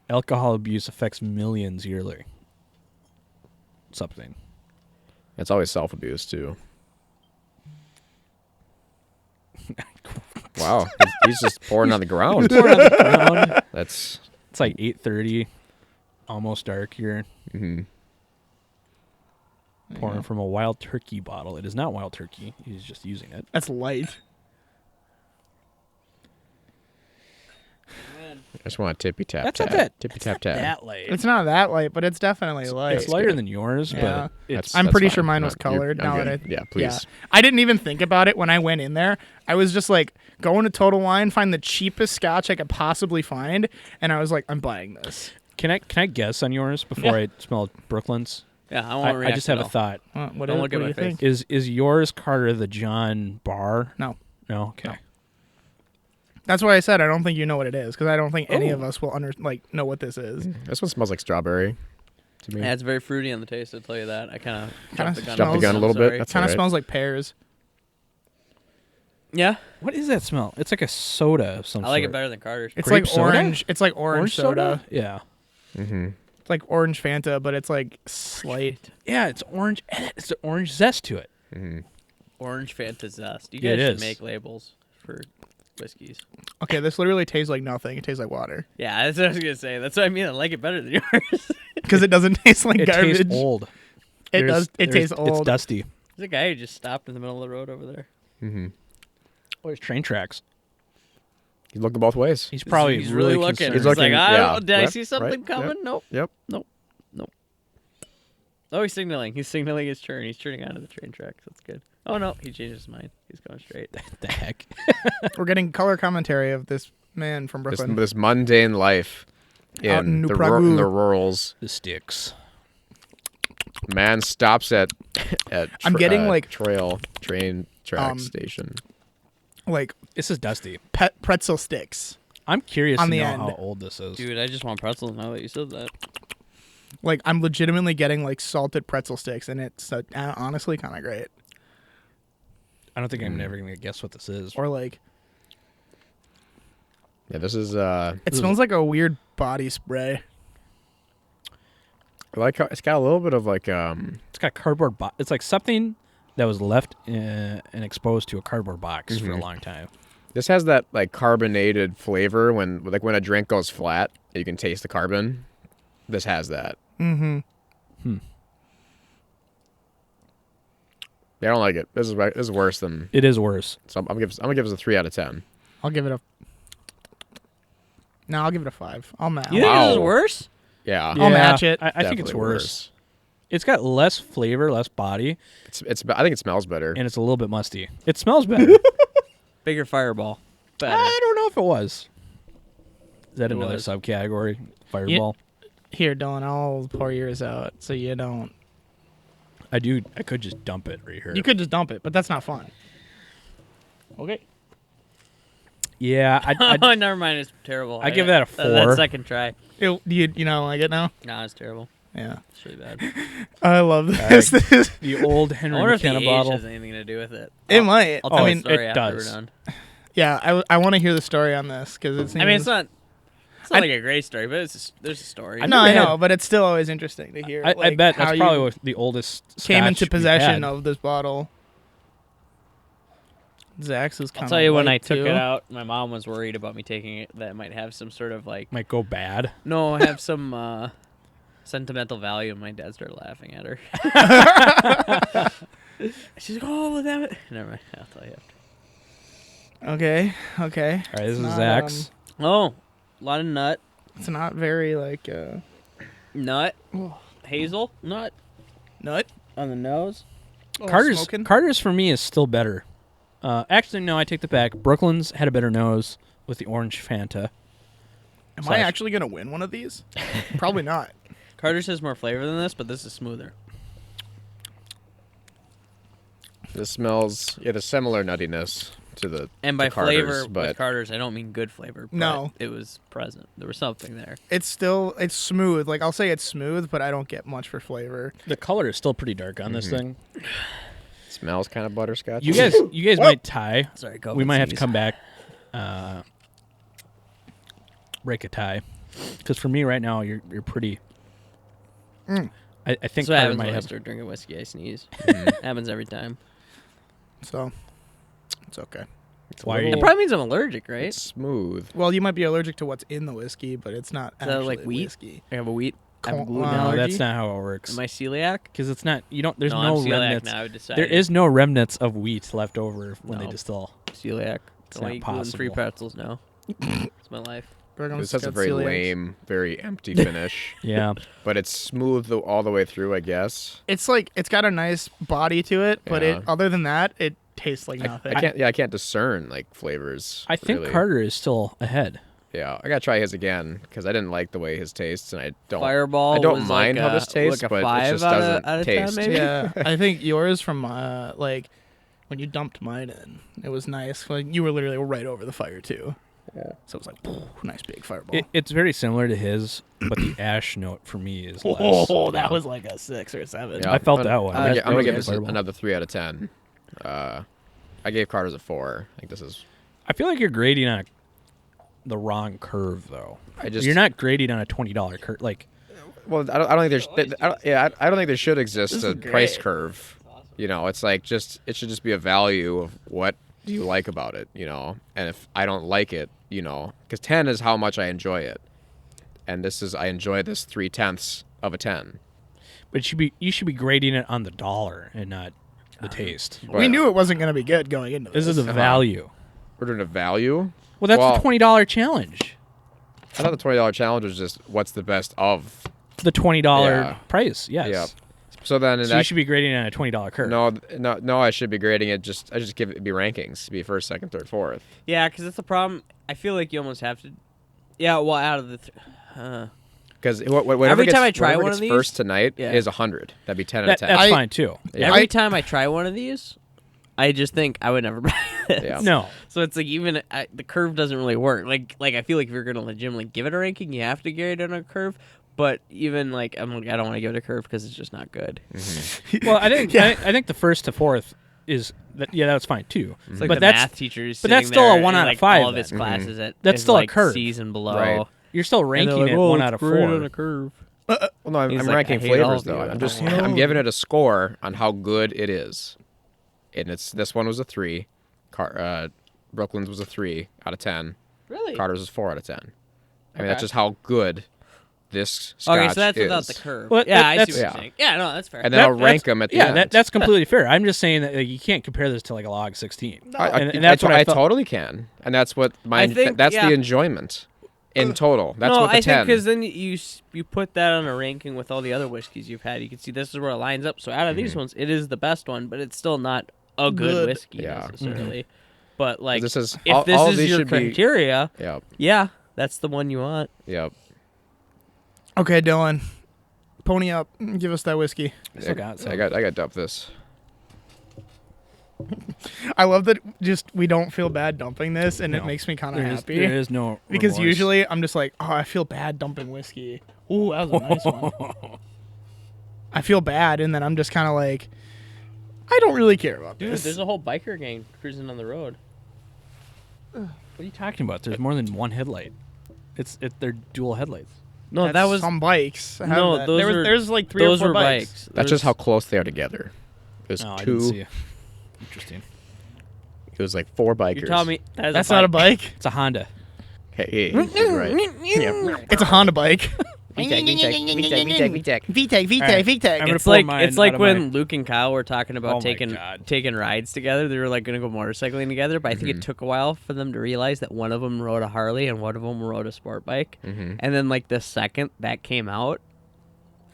Speaker 3: Alcohol abuse affects millions yearly. Something.
Speaker 1: It's always self-abuse too. Wow, he's just pouring on the ground.
Speaker 3: Pour it on the ground.
Speaker 1: That's
Speaker 3: It's like 8:30, almost dark here. Pouring from a Wild Turkey bottle. It is not Wild Turkey. He's just using it.
Speaker 2: That's light.
Speaker 1: I just want a tippy tap.
Speaker 3: That's
Speaker 1: tap.
Speaker 3: not that.
Speaker 1: Tippy
Speaker 3: That's
Speaker 1: tap
Speaker 3: not
Speaker 1: tap.
Speaker 3: that light.
Speaker 2: It's not that light, but it's definitely light.
Speaker 3: It's lighter than yours,
Speaker 2: Yeah.
Speaker 3: but it's.
Speaker 2: I'm
Speaker 1: That's
Speaker 2: pretty
Speaker 1: fine.
Speaker 2: sure mine was
Speaker 1: No, you're-
Speaker 2: colored.
Speaker 1: I'm
Speaker 2: Now that
Speaker 1: good.
Speaker 2: I
Speaker 1: Yeah, please.
Speaker 2: I didn't even think about it when I went in there. I was just like, go into Total Wine, find the cheapest Scotch I could possibly find, and I was like, I'm buying this.
Speaker 3: Can I guess on yours before
Speaker 2: Yeah.
Speaker 3: I smell Brooklyn's?
Speaker 4: Yeah, I won't
Speaker 3: I
Speaker 4: react
Speaker 3: just have
Speaker 4: at
Speaker 3: a
Speaker 4: all.
Speaker 3: thought.
Speaker 2: What
Speaker 4: Don't look
Speaker 2: do
Speaker 4: at my
Speaker 2: you
Speaker 4: face.
Speaker 2: think?
Speaker 3: Is yours, Carter, the John Bar?
Speaker 2: No.
Speaker 3: No. Okay.
Speaker 2: No. That's why I said I don't think you know what it is because I don't think any of us will know what this is.
Speaker 1: This one smells like strawberry to me.
Speaker 4: Yeah, it's very fruity on the taste. I'll tell you that. I kind of jumped the gun.
Speaker 1: Jumped the gun a little bit. That's
Speaker 2: Kind of
Speaker 1: all right.
Speaker 2: smells like pears.
Speaker 4: Yeah,
Speaker 3: What is that smell? It's like a soda of some
Speaker 4: I like it
Speaker 3: sort.
Speaker 4: better than Carter's.
Speaker 2: It's
Speaker 3: Grape
Speaker 2: like
Speaker 3: soda?
Speaker 2: orange. It's like orange soda.
Speaker 3: Yeah.
Speaker 1: Mm-hmm.
Speaker 2: It's like orange Fanta, but it's like slight.
Speaker 3: Yeah, it's orange. And it's an orange zest to it.
Speaker 1: Mm-hmm.
Speaker 4: Orange Fanta Zest. You
Speaker 3: Yeah,
Speaker 4: guys
Speaker 3: it
Speaker 4: should
Speaker 3: is.
Speaker 4: make labels for whiskeys.
Speaker 2: Okay, this literally tastes like nothing. It tastes like water
Speaker 4: Yeah, that's what I was gonna say. That's what I mean. I like it better than yours.
Speaker 2: because it doesn't taste like
Speaker 3: It
Speaker 2: garbage.
Speaker 3: tastes old.
Speaker 2: It does. It tastes
Speaker 3: It's
Speaker 2: old.
Speaker 3: dusty.
Speaker 4: There's a guy who just stopped in the middle of the road over there.
Speaker 1: Mm-hmm.
Speaker 3: Oh, there's train tracks.
Speaker 1: He's looking both ways.
Speaker 3: He's probably
Speaker 4: He's really looking.
Speaker 3: concerned.
Speaker 1: He's
Speaker 4: He's
Speaker 1: looking,
Speaker 4: like,
Speaker 1: yeah,
Speaker 4: did I
Speaker 1: right,
Speaker 4: see something
Speaker 1: right,
Speaker 4: coming?
Speaker 1: yep.
Speaker 4: Nope. Oh, he's signaling. He's signaling his turn. He's turning onto the train tracks. That's good. Oh no, he changed his mind. He's going straight.
Speaker 3: the heck?
Speaker 2: We're getting color commentary of this man from
Speaker 1: This,
Speaker 2: Brooklyn.
Speaker 1: this mundane life
Speaker 2: Out in
Speaker 1: in
Speaker 2: New
Speaker 1: the,
Speaker 2: Prague.
Speaker 1: in the rurals.
Speaker 3: The sticks.
Speaker 1: Man stops at
Speaker 2: I'm getting, like,
Speaker 1: train track station.
Speaker 2: like
Speaker 3: This is dusty.
Speaker 2: pretzel sticks.
Speaker 3: I'm curious
Speaker 2: On
Speaker 3: to
Speaker 2: the
Speaker 3: know
Speaker 2: end.
Speaker 3: how old this is.
Speaker 4: Dude, I just want pretzels now that you said that.
Speaker 2: Like I'm legitimately getting like salted pretzel sticks, and it's honestly kind of great.
Speaker 3: I don't think I'm ever gonna guess what this is.
Speaker 2: Or like
Speaker 1: Yeah, this is
Speaker 2: it smells like a weird body spray.
Speaker 1: I like how it's got a little bit of like
Speaker 3: It's got cardboard. It's like something that was left and exposed to a cardboard box for a long time.
Speaker 1: this has that like carbonated flavor when a drink goes flat, you can taste the carbon. This has that.
Speaker 2: Mm-hmm.
Speaker 1: Yeah, I don't like it. This is worse than.
Speaker 3: It is worse.
Speaker 1: So I'm gonna give this a 3 out of 10.
Speaker 2: I'll give it a. No, I'll give it a 5. I'll match.
Speaker 4: You think this is
Speaker 1: Wow.
Speaker 4: worse?
Speaker 1: Yeah,
Speaker 2: I'll match it.
Speaker 3: I think it's
Speaker 1: definitely
Speaker 3: worse. It's got less flavor, less body,
Speaker 1: It's. I think it smells better.
Speaker 3: and it's a little bit musty. It smells better.
Speaker 4: Bigger fireball. Better.
Speaker 3: I don't know if it was. Is that
Speaker 4: It
Speaker 3: another
Speaker 4: was.
Speaker 3: subcategory? Fireball.
Speaker 2: Here, Dylan, I'll pour yours out so you don't.
Speaker 3: I could just dump it right here.
Speaker 2: You could just dump it, but that's not fun. Okay.
Speaker 3: Yeah,
Speaker 4: Oh, never mind. It's terrible.
Speaker 3: I give that a 4.
Speaker 4: That second try.
Speaker 2: You know like it now?
Speaker 4: Nah, it's terrible.
Speaker 2: Yeah.
Speaker 4: It's really bad.
Speaker 2: I love this.
Speaker 3: the old
Speaker 4: I
Speaker 3: Henry
Speaker 4: wonder if the
Speaker 3: McKenna
Speaker 4: age
Speaker 3: bottle.
Speaker 4: has anything to do with it.
Speaker 2: It might.
Speaker 4: I'll tell
Speaker 2: I
Speaker 4: the
Speaker 2: mean,
Speaker 4: story
Speaker 3: it
Speaker 4: after
Speaker 3: does.
Speaker 4: we're done.
Speaker 2: yeah, I want to hear the story on this because it seems.
Speaker 4: I mean, it's not like a great story, but there's a story.
Speaker 2: No, I
Speaker 3: never
Speaker 2: know, but it's still always interesting to hear.
Speaker 3: I
Speaker 2: like,
Speaker 3: bet
Speaker 2: how
Speaker 3: that's
Speaker 2: you
Speaker 3: probably what the oldest
Speaker 2: came
Speaker 3: Scotch
Speaker 2: into
Speaker 3: we've
Speaker 2: possession
Speaker 3: had.
Speaker 2: of this bottle. Zach's is kind
Speaker 4: I'll
Speaker 2: of.
Speaker 4: tell you, when I took it out, my mom was worried about me taking it. That it might have some sort of like
Speaker 3: Might go bad.
Speaker 4: have some sentimental value. And my dad started laughing at her. She's like, "Oh, damn it!" Never mind. I'll tell you after.
Speaker 2: Okay. Okay.
Speaker 3: All right, this is
Speaker 2: Not,
Speaker 3: Zach's.
Speaker 4: Oh, a lot of nut,
Speaker 2: It's not very like
Speaker 4: nut, hazel, nut
Speaker 2: nut.
Speaker 4: on the nose.
Speaker 2: Smoking.
Speaker 3: Carter's for me is still better. Actually, no, I take that back. Brooklyn's had a better nose with the orange Fanta.
Speaker 2: Am I actually gonna win one of these? Probably not.
Speaker 4: Carter's has more flavor than this, but this is smoother.
Speaker 1: This smells. It has similar nuttiness to the.
Speaker 4: And by
Speaker 1: to Carter's,
Speaker 4: flavor
Speaker 1: but
Speaker 4: with Carter's, I don't mean good flavor. But
Speaker 2: No.
Speaker 4: it was present. There was something there.
Speaker 2: It's smooth. Like I'll say it's smooth, but I don't get much for flavor.
Speaker 3: The color is still pretty dark on this thing.
Speaker 1: it smells kind of butterscotch.
Speaker 3: You guys might tie.
Speaker 4: Sorry, go.
Speaker 3: We might have to come back, break a tie, because for me right now you're pretty. I think
Speaker 4: That's what
Speaker 3: Carter
Speaker 4: happens
Speaker 3: might
Speaker 4: when I
Speaker 3: have.
Speaker 4: start drinking whiskey. I sneeze. Happens every time.
Speaker 2: So it's okay.
Speaker 3: Why are
Speaker 4: It
Speaker 3: you?
Speaker 4: probably means I'm allergic, right?
Speaker 1: It's smooth.
Speaker 2: Well, you might be allergic to what's in the whiskey, but it's not
Speaker 4: Is that
Speaker 2: actually
Speaker 4: like wheat?
Speaker 2: whiskey.
Speaker 4: I have a wheat. I have a
Speaker 2: Corn-
Speaker 4: gluten
Speaker 2: No,
Speaker 3: No,
Speaker 4: allergy.
Speaker 3: that's not how it works.
Speaker 4: Am I celiac?
Speaker 3: Because it's not. You don't. There's
Speaker 4: no,
Speaker 3: no
Speaker 4: I'm celiac
Speaker 3: remnants.
Speaker 4: now. I've decided.
Speaker 3: There is no remnants of wheat left over when they
Speaker 4: No.
Speaker 3: distill.
Speaker 4: celiac.
Speaker 3: It's
Speaker 4: I
Speaker 3: not
Speaker 4: eat gluten-free
Speaker 3: possible.
Speaker 4: pretzels now. It's my life.
Speaker 1: This has a very lame, very empty finish,
Speaker 3: Yeah.
Speaker 1: but it's smooth all the way through, I guess.
Speaker 2: It's like it's got a nice body to it, but
Speaker 1: Yeah.
Speaker 2: it other than that, it tastes like nothing.
Speaker 1: I can't discern like flavors.
Speaker 3: I think
Speaker 1: really.
Speaker 3: Carter is still ahead.
Speaker 1: Yeah, I gotta try his again because I didn't like the way his tastes, and I don't.
Speaker 4: Fireball.
Speaker 1: I don't
Speaker 4: was
Speaker 1: mind
Speaker 4: like
Speaker 1: how this tastes,
Speaker 4: like a
Speaker 1: but it
Speaker 4: 5
Speaker 1: just
Speaker 4: out of-
Speaker 1: doesn't
Speaker 4: out of 10
Speaker 1: taste.
Speaker 4: maybe?
Speaker 2: Yeah, I think yours from like when you dumped mine in, it was nice. Like you were literally right over the fire too. So it was like, nice big fireball.
Speaker 3: It's very similar to his, but the ash note for me is less.
Speaker 2: Oh, that was like a 6 or 7.
Speaker 1: Yeah.
Speaker 3: I felt that one.
Speaker 1: I'm
Speaker 3: That
Speaker 1: gonna
Speaker 3: was
Speaker 1: give
Speaker 3: a
Speaker 1: this
Speaker 3: fireball.
Speaker 1: another 3 out of 10. I gave Carter's a 4. I think this is.
Speaker 3: I feel like you're grading on the wrong curve, though. You're not grading on a $20 curve. Like,
Speaker 1: Well, I don't think there's. I don't think there should exist
Speaker 2: This
Speaker 1: a
Speaker 2: is great.
Speaker 1: price curve. You know, it's like it should just be a value of what do you like about it. You know, and if I don't like it, you know, because 10 is how much I enjoy it, and I enjoy this 3/10 of a 10.
Speaker 3: but you should be grading it on the dollar and not the taste.
Speaker 2: We knew it wasn't going to be good going into this.
Speaker 3: This is a value.
Speaker 1: We're doing a value.
Speaker 3: Well, that's the $20 challenge.
Speaker 1: I thought the $20 challenge was just what's the best of.
Speaker 3: The $20
Speaker 1: Yeah.
Speaker 3: price, yes.
Speaker 1: Yeah. So then,
Speaker 3: So you should be grading it on a $20 curve.
Speaker 1: no. I should be grading it. I just give it be rankings. Be first, second, third, fourth.
Speaker 4: Yeah, because that's the problem. I feel like you almost have to. Yeah, well, out of the.
Speaker 1: Because whatever
Speaker 4: Every
Speaker 1: gets,
Speaker 4: time I try
Speaker 1: whatever
Speaker 4: one
Speaker 1: gets
Speaker 4: of these-
Speaker 1: first tonight
Speaker 4: Yeah.
Speaker 1: is 100. That'd be 10 out of 10.
Speaker 3: That's fine, too.
Speaker 1: Yeah.
Speaker 4: Every time I try one of these, I just think I would never buy this.
Speaker 1: Yeah.
Speaker 3: No.
Speaker 4: So it's like even the curve doesn't really work. Like I feel like if you're gonna legitimately give it a ranking, you have to grade it on a curve. But even like I'm like I don't want to give it a curve because it's just not good.
Speaker 3: Well, I think the first to fourth is that's fine too.
Speaker 4: It's like
Speaker 3: but
Speaker 4: the
Speaker 3: that's
Speaker 4: math teachers.
Speaker 3: but that's
Speaker 4: sitting
Speaker 3: still a
Speaker 4: there
Speaker 3: 1
Speaker 4: in,
Speaker 3: out of
Speaker 4: like,
Speaker 3: 5
Speaker 4: All of his
Speaker 3: then.
Speaker 4: classes at
Speaker 3: That's
Speaker 4: is,
Speaker 3: still a
Speaker 4: like,
Speaker 3: curve.
Speaker 4: C's and below.
Speaker 1: Right.
Speaker 3: you're still
Speaker 4: And they're
Speaker 3: ranking
Speaker 4: like,
Speaker 3: it
Speaker 4: "Oh,
Speaker 3: 1
Speaker 4: it's
Speaker 3: out of
Speaker 4: great
Speaker 3: 4.
Speaker 4: on a curve.
Speaker 1: Well, no, I'm
Speaker 4: He's like,
Speaker 1: ranking
Speaker 4: I hate all
Speaker 1: flavors
Speaker 4: of you.
Speaker 1: though.
Speaker 4: I
Speaker 1: I'm just
Speaker 4: don't
Speaker 1: I'm giving it a score on how good it is, and this one was a 3. Brooklyn's was a 3 out of 10.
Speaker 4: Really?
Speaker 1: Carter's was 4 out of 10. I mean,
Speaker 4: Okay.
Speaker 1: that's just how good this Scotch
Speaker 4: Okay, so that's
Speaker 1: is.
Speaker 4: without the curve.
Speaker 3: Well,
Speaker 4: yeah, I see
Speaker 3: that's-
Speaker 4: what
Speaker 1: yeah.
Speaker 4: you're saying. Yeah, no, that's fair.
Speaker 1: And then I'll rank them at the end.
Speaker 3: That's completely fair. I'm just saying that you can't compare this to like a log 16. And that's what I felt.
Speaker 1: totally can, and that's what
Speaker 4: I think,
Speaker 1: that's
Speaker 4: yeah.
Speaker 1: the enjoyment in total. That's
Speaker 4: no,
Speaker 1: what the
Speaker 4: I
Speaker 1: 10.
Speaker 4: think because then you put that on a ranking with all the other whiskeys you've had. You can see this is where it lines up. So out of these ones, it is the best one, but it's still not a good
Speaker 2: Good.
Speaker 4: whiskey
Speaker 1: Yeah.
Speaker 4: necessarily. But like,
Speaker 1: This is-
Speaker 4: if
Speaker 1: all
Speaker 4: this
Speaker 1: of
Speaker 4: is
Speaker 1: these
Speaker 4: your
Speaker 1: should be-
Speaker 4: criteria,
Speaker 1: Yep.
Speaker 4: yeah, that's the one you want.
Speaker 1: Yep.
Speaker 2: Okay, Dylan. Pony up. Give us that whiskey.
Speaker 3: I still got some.
Speaker 1: I got dump this.
Speaker 2: I love that just we don't feel bad dumping this, and it
Speaker 3: No.
Speaker 2: makes me kind of
Speaker 3: There
Speaker 2: happy.
Speaker 3: is no
Speaker 2: Because
Speaker 3: remorse.
Speaker 2: usually I'm just like, oh, I feel bad dumping whiskey. Ooh, that was a nice one. I feel bad, and then I'm just kind of like, I don't really care about
Speaker 4: Dude,
Speaker 2: this.
Speaker 4: there's a whole biker gang cruising on the road.
Speaker 3: What are you talking about? There's more than one headlight. They're dual headlights.
Speaker 4: No,
Speaker 2: That's
Speaker 4: that was
Speaker 2: some bikes. have
Speaker 4: no.
Speaker 2: that.
Speaker 4: Those were
Speaker 2: there's like 3 or
Speaker 4: those
Speaker 2: 4
Speaker 4: were
Speaker 2: bikes.
Speaker 1: That's just how close they are together. There's
Speaker 3: No, I
Speaker 1: two.
Speaker 3: didn't see it. Interesting.
Speaker 1: It was like 4 bikers.
Speaker 4: You're telling me
Speaker 2: That's not a bike.
Speaker 3: It's a Honda.
Speaker 1: Hey, he's right. Yeah.
Speaker 2: It's a Honda bike.
Speaker 1: VTEC.
Speaker 2: VTEC,
Speaker 3: Right.
Speaker 2: VTEC.
Speaker 3: I'm gonna
Speaker 4: It's
Speaker 3: pull
Speaker 4: like
Speaker 3: mine
Speaker 4: it's like
Speaker 3: out of
Speaker 4: when
Speaker 3: my-
Speaker 4: Luke and Kyle were talking
Speaker 3: Oh
Speaker 4: about
Speaker 3: my
Speaker 4: taking
Speaker 3: God.
Speaker 4: taking rides together. They were like going to go motorcycling together, but I think it took a while for them to realize that one of them rode a Harley and one of them rode a sport bike. And then like the second that came out,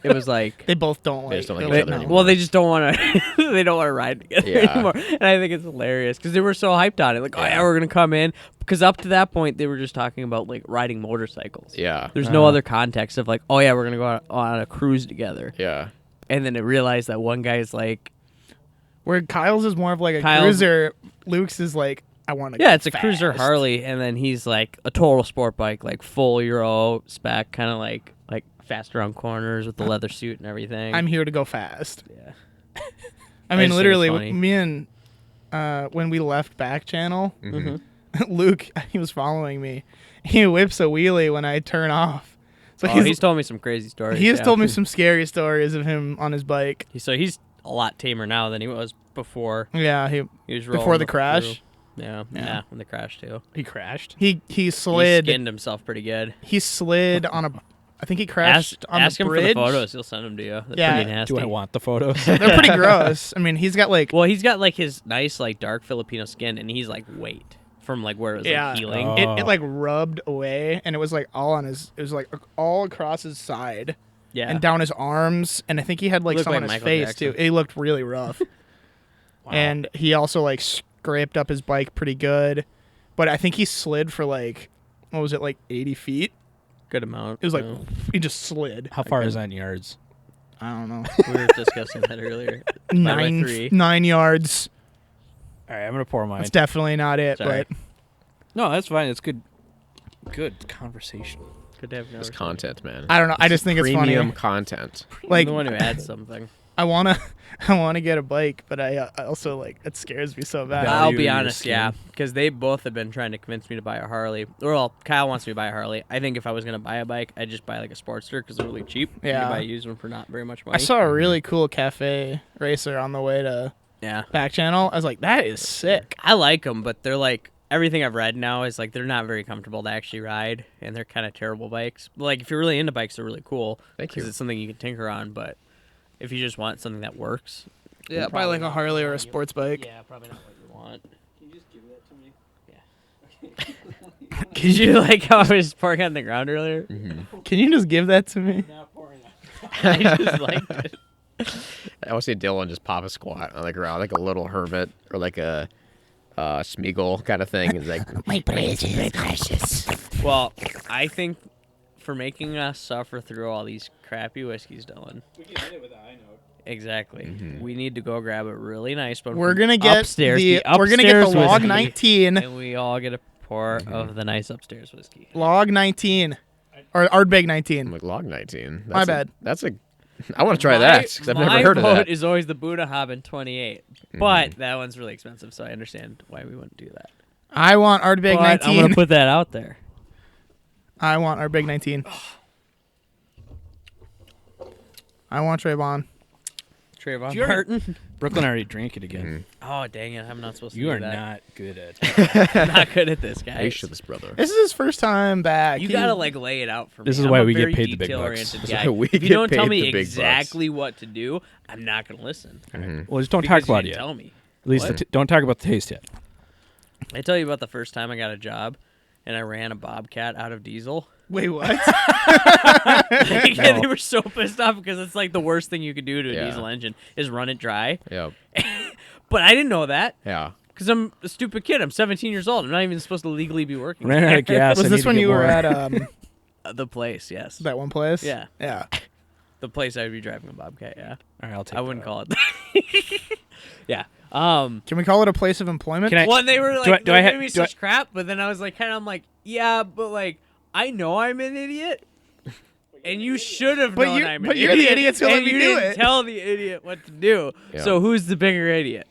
Speaker 4: it was like
Speaker 2: They both don't like.
Speaker 1: They just don't like
Speaker 2: they
Speaker 1: each other
Speaker 2: no.
Speaker 1: anymore.
Speaker 4: well, they just don't want to. They don't want to ride together
Speaker 1: Yeah.
Speaker 4: anymore, and I think it's hilarious because they were so hyped on it. Like, oh yeah, we're gonna come in because up to that point they were just talking about like riding motorcycles.
Speaker 1: Yeah.
Speaker 4: There's no other context of like, oh yeah, we're gonna go on a cruise together.
Speaker 1: Yeah.
Speaker 4: And then it realized that one guy's like,
Speaker 2: Where Kyle's is more of like a
Speaker 4: Kyle's-
Speaker 2: cruiser. Luke's is like, I want to.
Speaker 4: yeah, it's a cruiser Harley, and then he's like a total sport bike, like full Euro spec, kind of like fast around corners with the leather suit and everything.
Speaker 2: I'm here to go fast.
Speaker 4: yeah.
Speaker 2: I
Speaker 4: I
Speaker 2: mean,
Speaker 4: just think it's
Speaker 2: literally,
Speaker 4: funny.
Speaker 2: me and when we left back channel,
Speaker 1: Mm-hmm.
Speaker 2: Luke, he was following me. He whips a wheelie when I turn off. So
Speaker 4: Oh, he's told me some crazy stories.
Speaker 2: he has
Speaker 4: yeah.
Speaker 2: told me some scary stories of him on his bike.
Speaker 4: So he's a lot tamer now than he was before.
Speaker 2: Yeah,
Speaker 4: He was
Speaker 2: before
Speaker 4: rolling
Speaker 2: the crash,
Speaker 4: through. Yeah,
Speaker 2: Yeah.
Speaker 4: yeah, when the crash too.
Speaker 3: He crashed.
Speaker 2: he
Speaker 4: He
Speaker 2: slid.
Speaker 4: skinned himself pretty good.
Speaker 2: He slid on a. I think he crashed on
Speaker 4: ask
Speaker 2: the
Speaker 4: him
Speaker 2: bridge.
Speaker 4: for the photos. He'll send them to you. They're
Speaker 2: Yeah.
Speaker 4: pretty nasty.
Speaker 3: Do I want the photos?
Speaker 2: They're pretty gross. I mean, he's got like.
Speaker 4: Well, he's got like his nice like dark Filipino skin, and he's like weight from like where it was
Speaker 2: Yeah.
Speaker 4: like healing.
Speaker 3: Oh.
Speaker 2: It like rubbed away, and it was like all on his. It was like all across his side
Speaker 4: Yeah,
Speaker 2: and down his arms, and I think he had like
Speaker 4: Looked
Speaker 2: some
Speaker 4: like
Speaker 2: on his
Speaker 4: Michael
Speaker 2: face
Speaker 4: Jackson.
Speaker 2: too. He looked really rough,
Speaker 3: Wow.
Speaker 2: and he also like scraped up his bike pretty good, but I think he slid for like what was it like 80 feet?
Speaker 4: good amount.
Speaker 2: It was like
Speaker 4: yeah.
Speaker 2: he just slid.
Speaker 3: How far is that in yards?
Speaker 2: I don't know,
Speaker 4: we were discussing that earlier. 3.
Speaker 2: 9 yards.
Speaker 3: All right, I'm gonna pour mine.
Speaker 2: That's definitely not it,
Speaker 4: Sorry.
Speaker 2: but
Speaker 3: No, that's fine. It's good. Good conversation.
Speaker 4: Good to have
Speaker 1: It's
Speaker 4: conversation.
Speaker 1: content, man.
Speaker 2: I don't know. I just think it's
Speaker 1: Premium
Speaker 2: funny.
Speaker 1: content.
Speaker 4: I'm
Speaker 2: Like
Speaker 4: the one who adds something.
Speaker 2: I wanna get a bike, but I also like it scares me so bad.
Speaker 3: Value
Speaker 4: I'll
Speaker 3: in
Speaker 4: be
Speaker 3: your
Speaker 4: honest,
Speaker 3: skin.
Speaker 4: yeah, because they both have been trying to convince me to buy a Harley. Well, Kyle wants me to buy a Harley. I think if I was gonna buy a bike, I'd just buy like a Sportster because they're really cheap. You
Speaker 2: Yeah.
Speaker 4: can buy a used one for not very much money.
Speaker 2: I saw a really cool cafe racer on the way to
Speaker 4: Yeah,
Speaker 2: back channel. I was like, that is sick.
Speaker 4: I like them, but they're like everything I've read now is like they're not very comfortable to actually ride, and they're kind of terrible bikes. But like if you're really into bikes, they're really cool.
Speaker 1: Thank
Speaker 4: because
Speaker 1: you.
Speaker 4: it's something you can tinker on. But if you just want something that works,
Speaker 2: Yeah, buy like a Harley or a sports bike.
Speaker 4: yeah, probably not what you want. Can you just give that to me? Yeah. Could you like how I was pouring on the ground earlier?
Speaker 2: Can you just give that to me?
Speaker 4: I just liked it.
Speaker 1: I always see Dylan just pop a squat on the ground like a little hermit or like a Smeagol kind of thing. It's like,
Speaker 2: My precious.
Speaker 4: Well, I think for making us suffer through all these crappy whiskeys, Dylan.
Speaker 3: We can end it with a high note.
Speaker 4: Exactly. We need to go grab a really nice one.
Speaker 2: We're
Speaker 4: from
Speaker 2: gonna get
Speaker 4: upstairs.
Speaker 2: we're gonna get the
Speaker 4: upstairs
Speaker 2: log
Speaker 4: whiskey,
Speaker 2: 19.
Speaker 4: and we all get a pour of the nice upstairs whiskey.
Speaker 2: Log 19. Or Ardbeg
Speaker 1: I'm
Speaker 2: 19.
Speaker 1: like log 19.
Speaker 2: My bad.
Speaker 1: That's a. I want to try that because I've never heard of
Speaker 4: My
Speaker 1: that.
Speaker 4: vote is always the Buddha Hobbin 28, but that one's really expensive, so I understand why we wouldn't do that.
Speaker 2: I want Ardbeg
Speaker 4: But I'm
Speaker 2: 19.
Speaker 4: gonna put that out there.
Speaker 2: I want Ardbeg 19. I want Trayvon.
Speaker 4: Trayvon
Speaker 3: You already-
Speaker 4: Martin.
Speaker 3: Brooklyn already drank it again.
Speaker 4: Oh dang it! I'm not supposed to.
Speaker 3: You
Speaker 4: do
Speaker 3: are
Speaker 4: that.
Speaker 3: not good at.
Speaker 4: I'm not good at this, guys.
Speaker 1: Gracious, brother.
Speaker 2: This is his first time back.
Speaker 4: You
Speaker 2: He-
Speaker 4: gotta like lay it out for me.
Speaker 3: This is
Speaker 4: I'm
Speaker 3: why
Speaker 4: a
Speaker 3: we get
Speaker 4: very
Speaker 3: paid the big bucks.
Speaker 4: detail-oriented
Speaker 1: This is
Speaker 4: guy.
Speaker 1: why we
Speaker 4: If you
Speaker 1: get
Speaker 4: don't tell
Speaker 1: paid
Speaker 4: me
Speaker 1: the big bucks.
Speaker 4: exactly what to do, I'm not gonna listen.
Speaker 3: Well, just don't
Speaker 4: Because
Speaker 3: talk about
Speaker 4: you
Speaker 3: it
Speaker 4: didn't
Speaker 3: yet.
Speaker 4: Tell me.
Speaker 3: At least
Speaker 4: What?
Speaker 3: don't talk about the taste yet.
Speaker 4: I tell you about the first time I got a job, and I ran a Bobcat out of diesel.
Speaker 2: Wait, what?
Speaker 4: Like,
Speaker 3: No.
Speaker 4: They were so pissed off because it's like the worst thing you could do to a
Speaker 1: Yeah.
Speaker 4: diesel engine is run it dry.
Speaker 1: Yep.
Speaker 4: But I didn't know that
Speaker 1: Yeah.
Speaker 4: because I'm a stupid kid. I'm 17 years old. I'm not even supposed to legally be working.
Speaker 3: Ran out of gas.
Speaker 2: Was
Speaker 3: I
Speaker 2: this
Speaker 3: need to
Speaker 2: when
Speaker 3: get
Speaker 2: you were
Speaker 3: more.
Speaker 2: at
Speaker 4: The place, yes.
Speaker 2: that one place?
Speaker 4: Yeah.
Speaker 2: Yeah.
Speaker 4: The place I would be driving a Bobcat, yeah.
Speaker 3: All right, I'll take.
Speaker 4: I wouldn't
Speaker 3: that.
Speaker 4: call it that. Yeah.
Speaker 2: Can we call it a place of employment?
Speaker 3: Can I-
Speaker 4: Well, and they were
Speaker 3: Do I-
Speaker 4: like,
Speaker 3: do
Speaker 4: they
Speaker 3: I ha-
Speaker 4: gave me
Speaker 3: do I-
Speaker 4: such crap, but then I was like, I'm like, yeah, but like, I know I'm an idiot, and you should have
Speaker 2: But
Speaker 4: known
Speaker 2: you-
Speaker 4: I'm an
Speaker 2: but
Speaker 4: idiot.
Speaker 2: you're the idiot who let
Speaker 4: and
Speaker 2: me
Speaker 4: you
Speaker 2: do
Speaker 4: didn't
Speaker 2: it.
Speaker 4: tell the idiot what to do.
Speaker 1: Yeah.
Speaker 4: So who's the bigger idiot?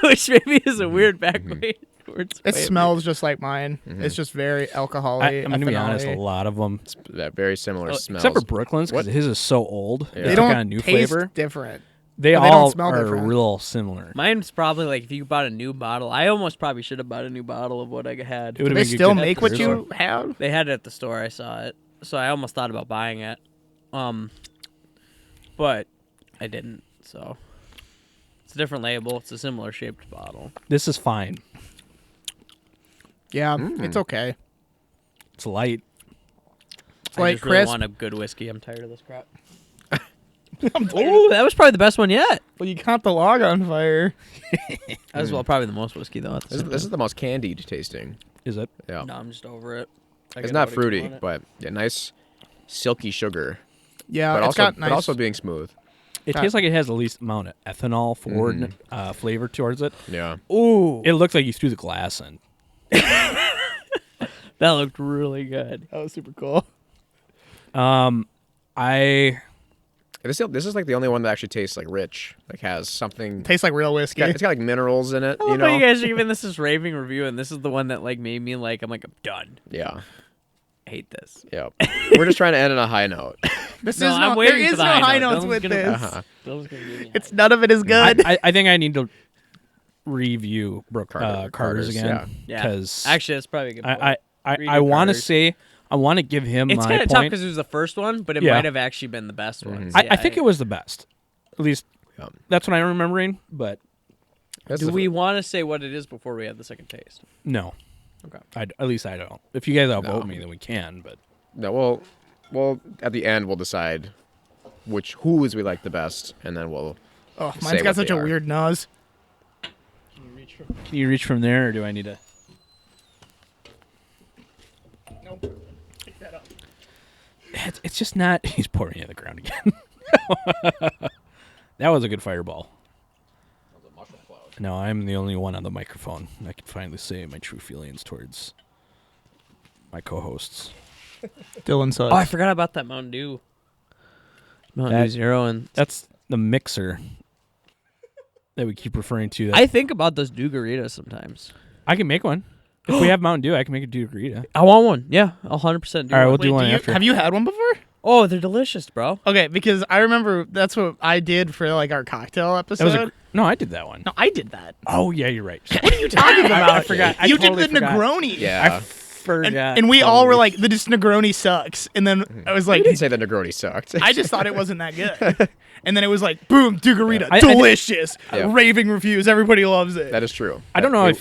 Speaker 4: Which maybe is a weird backwards.
Speaker 2: It smells just like mine. It's just very alcoholic.
Speaker 3: I'm gonna be honest. A lot of them,
Speaker 1: It's that very similar smell.
Speaker 3: except for Brooklyn's, because his is so old.
Speaker 1: Yeah.
Speaker 3: It's
Speaker 2: They
Speaker 3: got
Speaker 2: don't
Speaker 3: a new
Speaker 2: taste
Speaker 3: flavor.
Speaker 2: different.
Speaker 3: They
Speaker 2: but they don't
Speaker 3: all
Speaker 2: smell
Speaker 3: are
Speaker 2: different.
Speaker 3: real similar.
Speaker 4: Mine's probably like if you bought a new bottle. I almost probably should have bought a new bottle of what I had.
Speaker 3: It would
Speaker 2: Do
Speaker 3: have
Speaker 2: they
Speaker 3: been
Speaker 2: still
Speaker 3: good
Speaker 2: make
Speaker 3: at
Speaker 2: what
Speaker 3: the
Speaker 2: you
Speaker 3: store.
Speaker 2: have?
Speaker 4: They had it at the store. I saw it, so I almost thought about buying it, but I didn't. So it's a different label. It's a similar shaped bottle.
Speaker 3: This is fine.
Speaker 2: Yeah, it's okay.
Speaker 3: It's light.
Speaker 2: It's
Speaker 4: I
Speaker 2: like
Speaker 4: just really
Speaker 2: crisp.
Speaker 4: want a good whiskey. I'm tired of this crap. Oh, that was probably the best one yet.
Speaker 2: Well, you caught the log on fire.
Speaker 4: That was well probably the most whiskey though.
Speaker 1: This is the most candied tasting.
Speaker 3: Is it?
Speaker 1: Yeah.
Speaker 4: No, I'm just over it. I
Speaker 1: It's
Speaker 4: get
Speaker 1: not
Speaker 4: what I
Speaker 1: fruity,
Speaker 4: want it.
Speaker 1: but yeah, nice silky sugar.
Speaker 2: Yeah,
Speaker 1: But
Speaker 2: it's
Speaker 1: also,
Speaker 2: got nice.
Speaker 1: but also being smooth.
Speaker 3: It
Speaker 2: Ah.
Speaker 3: tastes like it has the least amount of ethanol forward flavor towards it.
Speaker 1: Yeah.
Speaker 4: Ooh,
Speaker 3: It looks like you threw the glass in.
Speaker 4: that looked really good.
Speaker 2: that was super cool.
Speaker 3: I
Speaker 1: This is like the only one that actually tastes like rich. Like has something.
Speaker 2: Tastes like real whiskey.
Speaker 1: It's got like minerals in it.
Speaker 4: I
Speaker 1: You
Speaker 4: love how
Speaker 1: know.
Speaker 4: you guys are giving this raving review, and this is the one that like made me like. I'm done.
Speaker 1: Yeah.
Speaker 4: I hate this.
Speaker 1: Yeah. We're just trying to end on a high note.
Speaker 2: This
Speaker 4: No,
Speaker 2: is
Speaker 4: I'm
Speaker 2: no, there
Speaker 4: waiting
Speaker 2: is
Speaker 4: for
Speaker 2: no
Speaker 4: the
Speaker 2: high
Speaker 4: note.
Speaker 2: notes
Speaker 4: Dylan's
Speaker 2: with
Speaker 4: gonna-
Speaker 2: this.
Speaker 1: Uh-huh.
Speaker 4: Dylan's gonna give me
Speaker 2: It's none of it is good.
Speaker 3: I think I need to review Carter's
Speaker 1: Carter's,
Speaker 3: again
Speaker 4: Yeah.
Speaker 3: because
Speaker 4: Actually, that's probably a good. Point.
Speaker 3: I
Speaker 4: Redo
Speaker 3: want to
Speaker 4: Carter's.
Speaker 3: say I want to give him
Speaker 4: It's
Speaker 3: my
Speaker 4: kind of tough
Speaker 3: point.
Speaker 4: because it was the first one, but it
Speaker 3: Yeah.
Speaker 4: might have actually been the best one.
Speaker 3: I think it was the best. At least
Speaker 1: Yeah.
Speaker 3: that's what I'm remembering. But
Speaker 4: Do we want to say what it is before we have the second taste?
Speaker 3: no,
Speaker 4: Okay.
Speaker 3: at least I don't. If you guys outvote
Speaker 1: No.
Speaker 3: me, then we can. But
Speaker 1: No. Well, at the end we'll decide whose we like the best, and then we'll.
Speaker 2: Oh,
Speaker 1: Say
Speaker 2: mine's got
Speaker 1: what
Speaker 2: such
Speaker 1: they
Speaker 2: a
Speaker 1: are.
Speaker 2: weird nose.
Speaker 3: can you reach from there, or do I need to?
Speaker 2: Nope.
Speaker 3: It's just not. He's pouring it on the ground again. That was a good fireball. No, I'm the only one on the microphone. I can finally say my true feelings towards my co-hosts.
Speaker 2: Dylan sucks.
Speaker 4: Oh, I forgot about that Mountain Dew. Mountain Dew Zero, and
Speaker 3: That's the mixer that we keep referring to. That
Speaker 4: I think about those Dugaritas sometimes.
Speaker 3: I can make one. If we have Mountain Dew, I can make a Duggarita.
Speaker 4: I want one. Yeah, 100% do
Speaker 3: All right,
Speaker 4: one.
Speaker 3: we'll do one
Speaker 2: Wait,
Speaker 3: after.
Speaker 2: have you had one before?
Speaker 4: Oh, they're delicious, bro.
Speaker 2: Okay, because I remember that's what I did for like our cocktail
Speaker 3: That was
Speaker 2: episode.
Speaker 3: no, I did that one.
Speaker 2: No, I did that.
Speaker 3: Oh yeah, you're right.
Speaker 2: What are you talking about?
Speaker 3: I forgot. I
Speaker 2: You
Speaker 3: totally
Speaker 2: did the
Speaker 3: forgot.
Speaker 2: Negroni.
Speaker 1: Yeah.
Speaker 3: I forgot.
Speaker 2: And we all were
Speaker 3: totally.
Speaker 2: like, this Negroni sucks. And then I was
Speaker 1: I
Speaker 2: like,
Speaker 1: didn't say the Negroni sucked.
Speaker 2: I just thought it wasn't that good. And then it was like, boom, Dugarita,
Speaker 3: I- I-
Speaker 2: delicious.
Speaker 1: Yeah.
Speaker 2: Raving reviews. Everybody loves it.
Speaker 1: That is true.
Speaker 3: I don't know